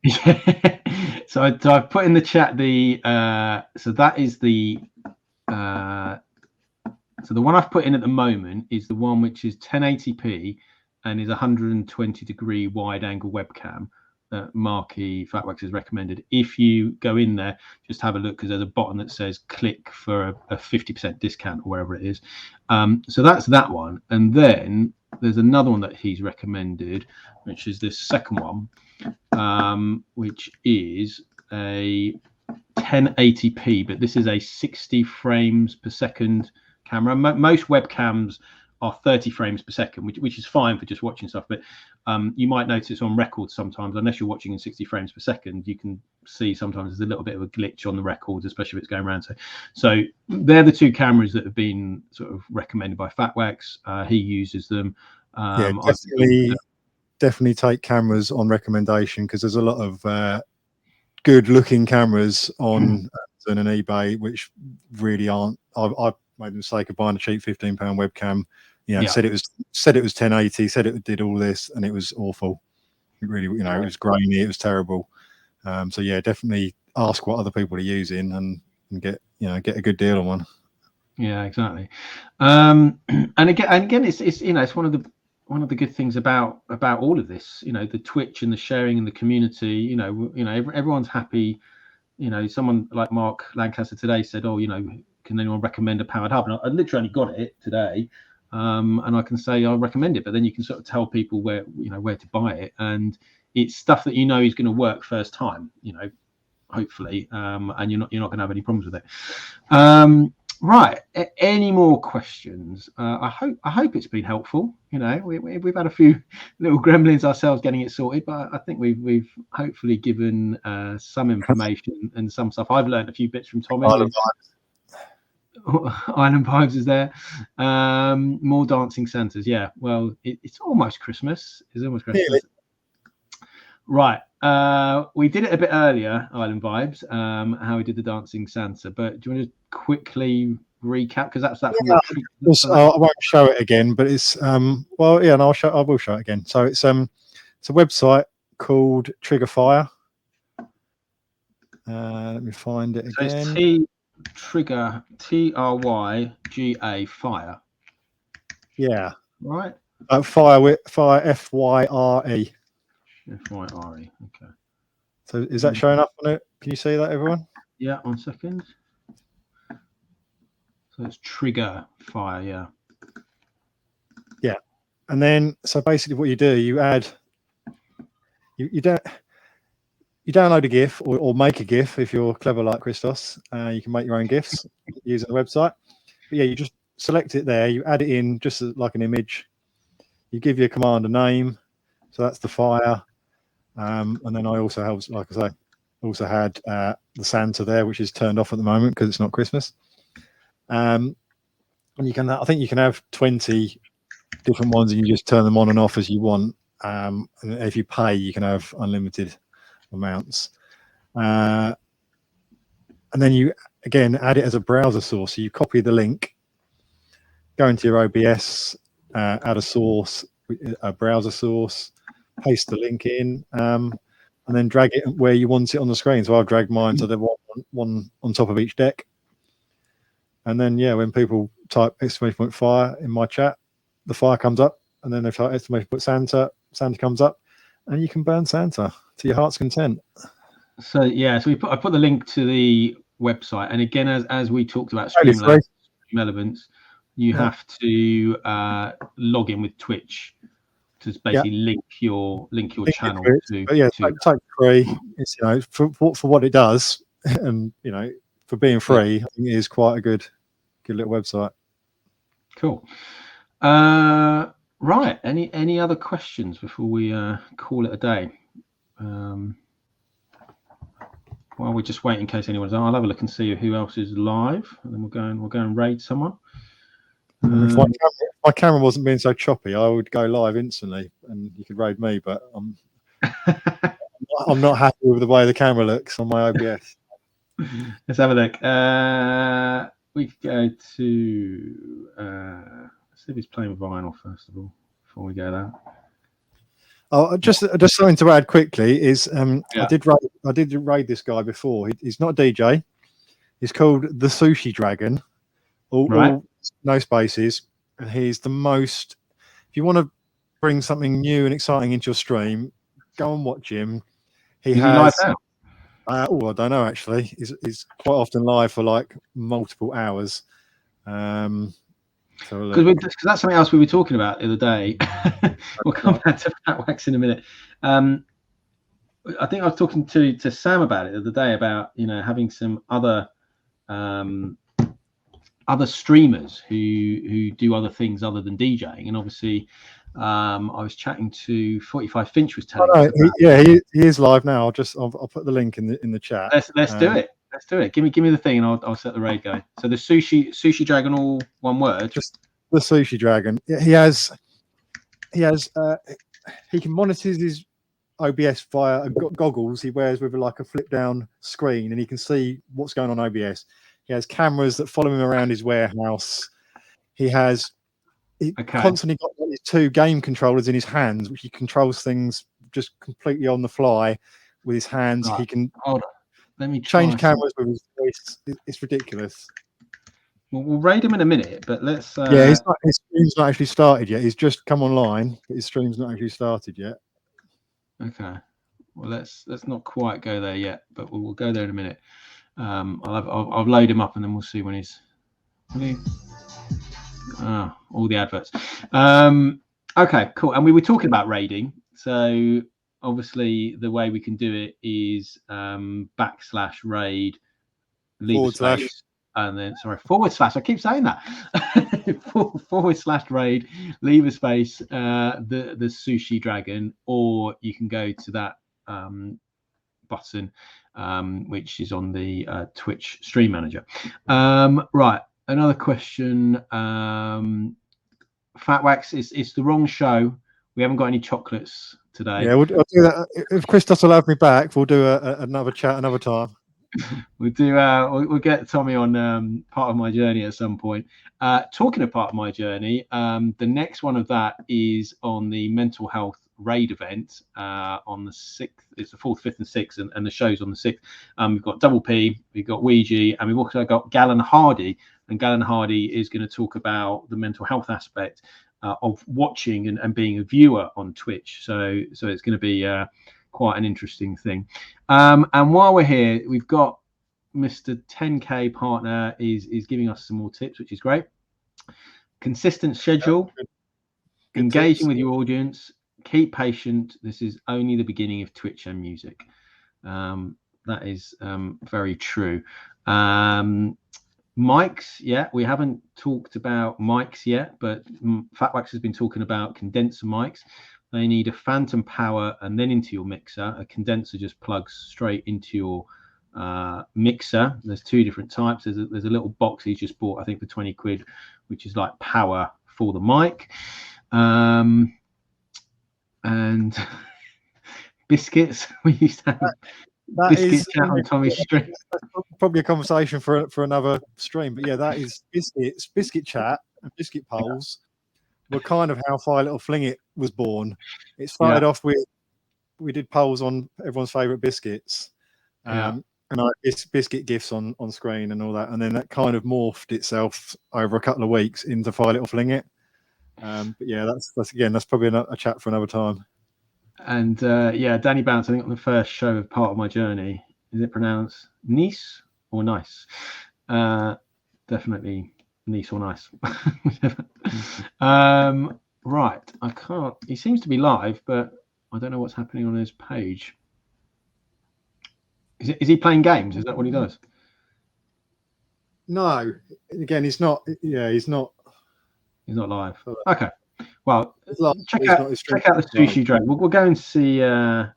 Yeah. So I put in the chat so that is the so the one I've put in at the moment is the one which is 1080p and is 120-degree wide angle webcam that Marky Fatwax has recommended. If you go in there, just have a look, because there's a button that says click for a 50% discount or wherever it is. So that's that one. And then there's another one that he's recommended, which is this second one, which is a 1080p, but this is a 60 frames per second camera. Most webcams are 30 frames per second, which is fine for just watching stuff. But you might notice on records sometimes, unless you're watching in 60 frames per second, you can see sometimes there's a little bit of a glitch on the records, especially if it's going around. So they're the two cameras that have been sort of recommended by Fatwax. He uses them. Yeah, definitely take cameras on recommendation, because there's a lot of good-looking cameras on Amazon and eBay which really aren't. I've made the mistake of buying a cheap £15 webcam. Said it was 1080, said it did all this, and it was awful. It really, it was grainy, it was terrible. So yeah, definitely ask what other people are using and get a good deal on one. Yeah, exactly. And again, it's it's one of the good things about all of this. The Twitch and the sharing and the community. Everyone's happy. Someone like Mark Lancaster today said, "Oh, can anyone recommend a powered hub?" And I literally only got it today, and I can say I recommend it. But then you can sort of tell people where to buy it, and it's stuff that is going to work first time. Hopefully, and you're not going to have any problems with it. Right. Any more questions? I hope it's been helpful. We've had a few little gremlins ourselves getting it sorted, but I think we've hopefully given some information and some stuff. I've learned a few bits from Tommy. Island Vibes is there. More dancing Santas. Yeah. Well, it's almost Christmas. It's almost Christmas. Really? Right. We did it a bit earlier, Island Vibes, how we did the dancing Santa, but do you want to quickly recap? Because that's that. I won't show it again, but it's I will show it again. So it's a website called Trigger Fire. Let me find it again. So it's Trigger TRYGA Fire. Yeah. Right. Fire FYRE. FYRE. Okay. So is that showing up on it? Can you see that, everyone? Yeah, 1 second. So it's trigger fire, yeah. Yeah. And then, so basically what you do, you add, you download a GIF or make a GIF if you're clever like Criztoz. You can make your own GIFs using the website. But yeah, you just select it there, you add it in just like an image. You give your command a name. So that's the fire. And then I also have, like I say, also had the Santa there, which is turned off at the moment because it's not Christmas. And you can, I think you can have 20 different ones, and you just turn them on and off as you want. And if you pay, you can have unlimited amounts. And then you again add it as a browser source. So you copy the link, go into your OBS, add a source, a browser source, paste the link in, and then drag it where you want it on the screen. So I've dragged mine to the one on top of each deck. And then, yeah, when people type exclamation point fire in my chat, the fire comes up, and then they type exclamation point Santa, Santa comes up, and you can burn Santa to your heart's content. So yeah, so I put the link to the website, and again, as we talked about Streamlabs relevance, you have to log in with Twitch to basically link your channel to. But yeah, take free. It's, you know, for what it does, and you know, for being free, I think it is quite a good little website. Cool. Right. Any other questions before we call it a day? While we're just waiting in case anyone's on, I'll have a look and see who else is live, and then we'll go and raid someone. If my camera wasn't being so choppy, I would go live instantly, and you could raid me. But I'm not happy with the way the camera looks on my OBS. Let's have a look. We could go to let's see if he's playing with vinyl first of all before we go there. Oh, just something to add quickly is I did raid this guy before. He's not a DJ. He's called the Sushi Dragon. All no spaces, and he's the most. If you want to bring something new and exciting into your stream, go and watch him. He has. I don't know actually. He's quite often live for like multiple hours. Because that's something else we were talking about the other day. We'll come back to Fat Wax in a minute. I think I was talking to Sam about it the other day about, you know, having some other streamers who do other things other than DJing, and obviously I was chatting to 45 Finch was telling us he is live now. I'll put the link in the chat. Let's do it. Let's do it. Give me the thing, and I'll set the raid going. So the sushi dragon, all one word. Just the Sushi Dragon. He can monitor his OBS via goggles he wears with like a flip down screen, and he can see what's going on OBS. He has cameras that follow him around his warehouse. He constantly got his 2 game controllers in his hands, which he controls things just completely on the fly with his hands. Right. He can let me change cameras with his voice. It's ridiculous. We'll raid him in a minute, but let's. His stream's not actually started yet. He's just come online, but his stream's not actually started yet. Okay. Well, let's not quite go there yet, but we'll go there in a minute. I'll load him up, and then we'll see when he's. All the adverts. Okay, cool. And we were talking about raiding. So obviously the way we can do it is /raid leave a space, and then /. I keep saying that. /raid leave a space the Sushi Dragon, or you can go to that button which is on the Twitch Stream Manager. Right. Another question. Fat Wax, it's the wrong show. We haven't got any chocolates today. Yeah, I'll do that. If Criztoz will have me back, we'll do another chat another time. We'll do. We'll get Tommy on Part of My Journey at some point. Talking of Part of My Journey, the next one of that is on the mental health raid event on the 6th. It's the 4th, 5th, and 6th, and the show's on the 6th. We've got Double P, we've got Ouija, and we've also got Gallon Hardy. And Gallon Hardy is going to talk about the mental health aspect of watching and being a viewer on Twitch. So it's going to be quite an interesting thing. And while we're here, we've got Mr. 10K partner is giving us some more tips, which is great. Consistent schedule, Good engaging tips. with your audience, keep patient. This is only the beginning of Twitch and music. That is very true. Mics, yeah, we haven't talked about mics yet, but Fatwax has been talking about condenser mics. They need a phantom power and then into your mixer. A condenser just plugs straight into your mixer. There's two different types. There's a little box he's just bought, I think, for 20 quid, which is like power for the mic. And biscuits. We used to have biscuit chat on Tommy's stream. Probably a conversation for another stream, but yeah, that is biscuit chat and biscuit polls were kind of how Fire Little Fling It was born. It started off with, we did polls on everyone's favorite biscuits, and biscuit gifs on screen and all that, and then that kind of morphed itself over a couple of weeks into Fire Little Fling It. But yeah, that's probably a chat for another time. And Danny Bounce, I think on the first show of Part of My Journey, is it pronounced Nice or Nice? Definitely Nice or Nice. Right, I can't. He seems to be live, but I don't know what's happening on his page. Is he playing games? Is that what he does? No, again, he's not. Yeah, he's not. He's not live. Okay. Well, check out the Sushi Dragon. We'll go and see. I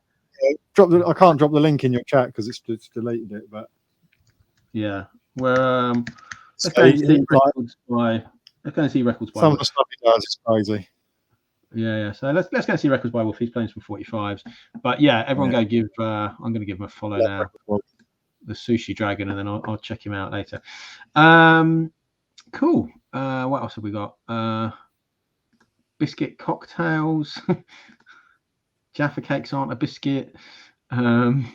can't drop the link in your chat because it's deleted it. But yeah, well, let's go and see records by. Let's go and see records by. Some of the stuff he does is crazy. Yeah. So let's go and see records by Wolf. He's playing some 45s. But yeah, everyone go give. I'm going to give him a follow now. The Sushi Dragon, and then I'll check him out later. Cool. What else have we got? Biscuit cocktails. Jaffa cakes aren't a biscuit. Double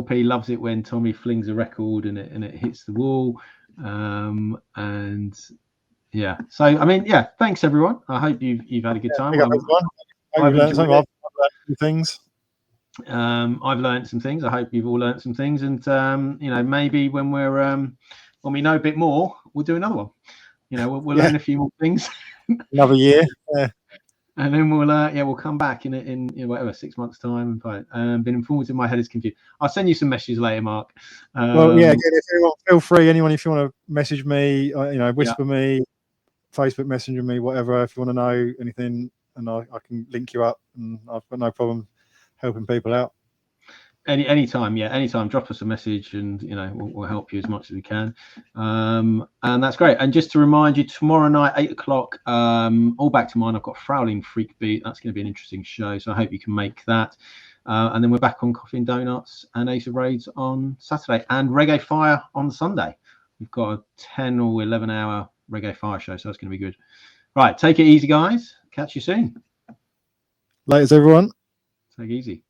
P loves it when Tommy flings a record and it hits the wall. And yeah, so I mean, yeah, thanks everyone. I hope you've had a good time. I've learned some things. I've learned some things. I hope you've all learned some things, and maybe when we know a bit more, we'll do another one. We'll learn a few more things. Another year, and then we'll come back in whatever 6 months' time. And been informative, my head is confused. I'll send you some messages later, Mark. Well, yeah, again, if anyone, feel free. Anyone, if you want to message me, whisper me, Facebook Messenger me, whatever. If you want to know anything, and I can link you up, and I've got no problem helping people out. Anytime, drop us a message, and we'll help you as much as we can. And that's great. And just to remind you, tomorrow night 8 o'clock, all back to mine. I've got Frowling Freak Beat. That's going to be an interesting show, so I hope you can make that. And then we're back on Coffee and Donuts and Ace of Raids on Saturday, and Reggae Fire on Sunday. We've got a 10 or 11 hour Reggae Fire show, so that's going to be good. Right, take it easy, guys. Catch you soon. Laters, everyone. Take it easy.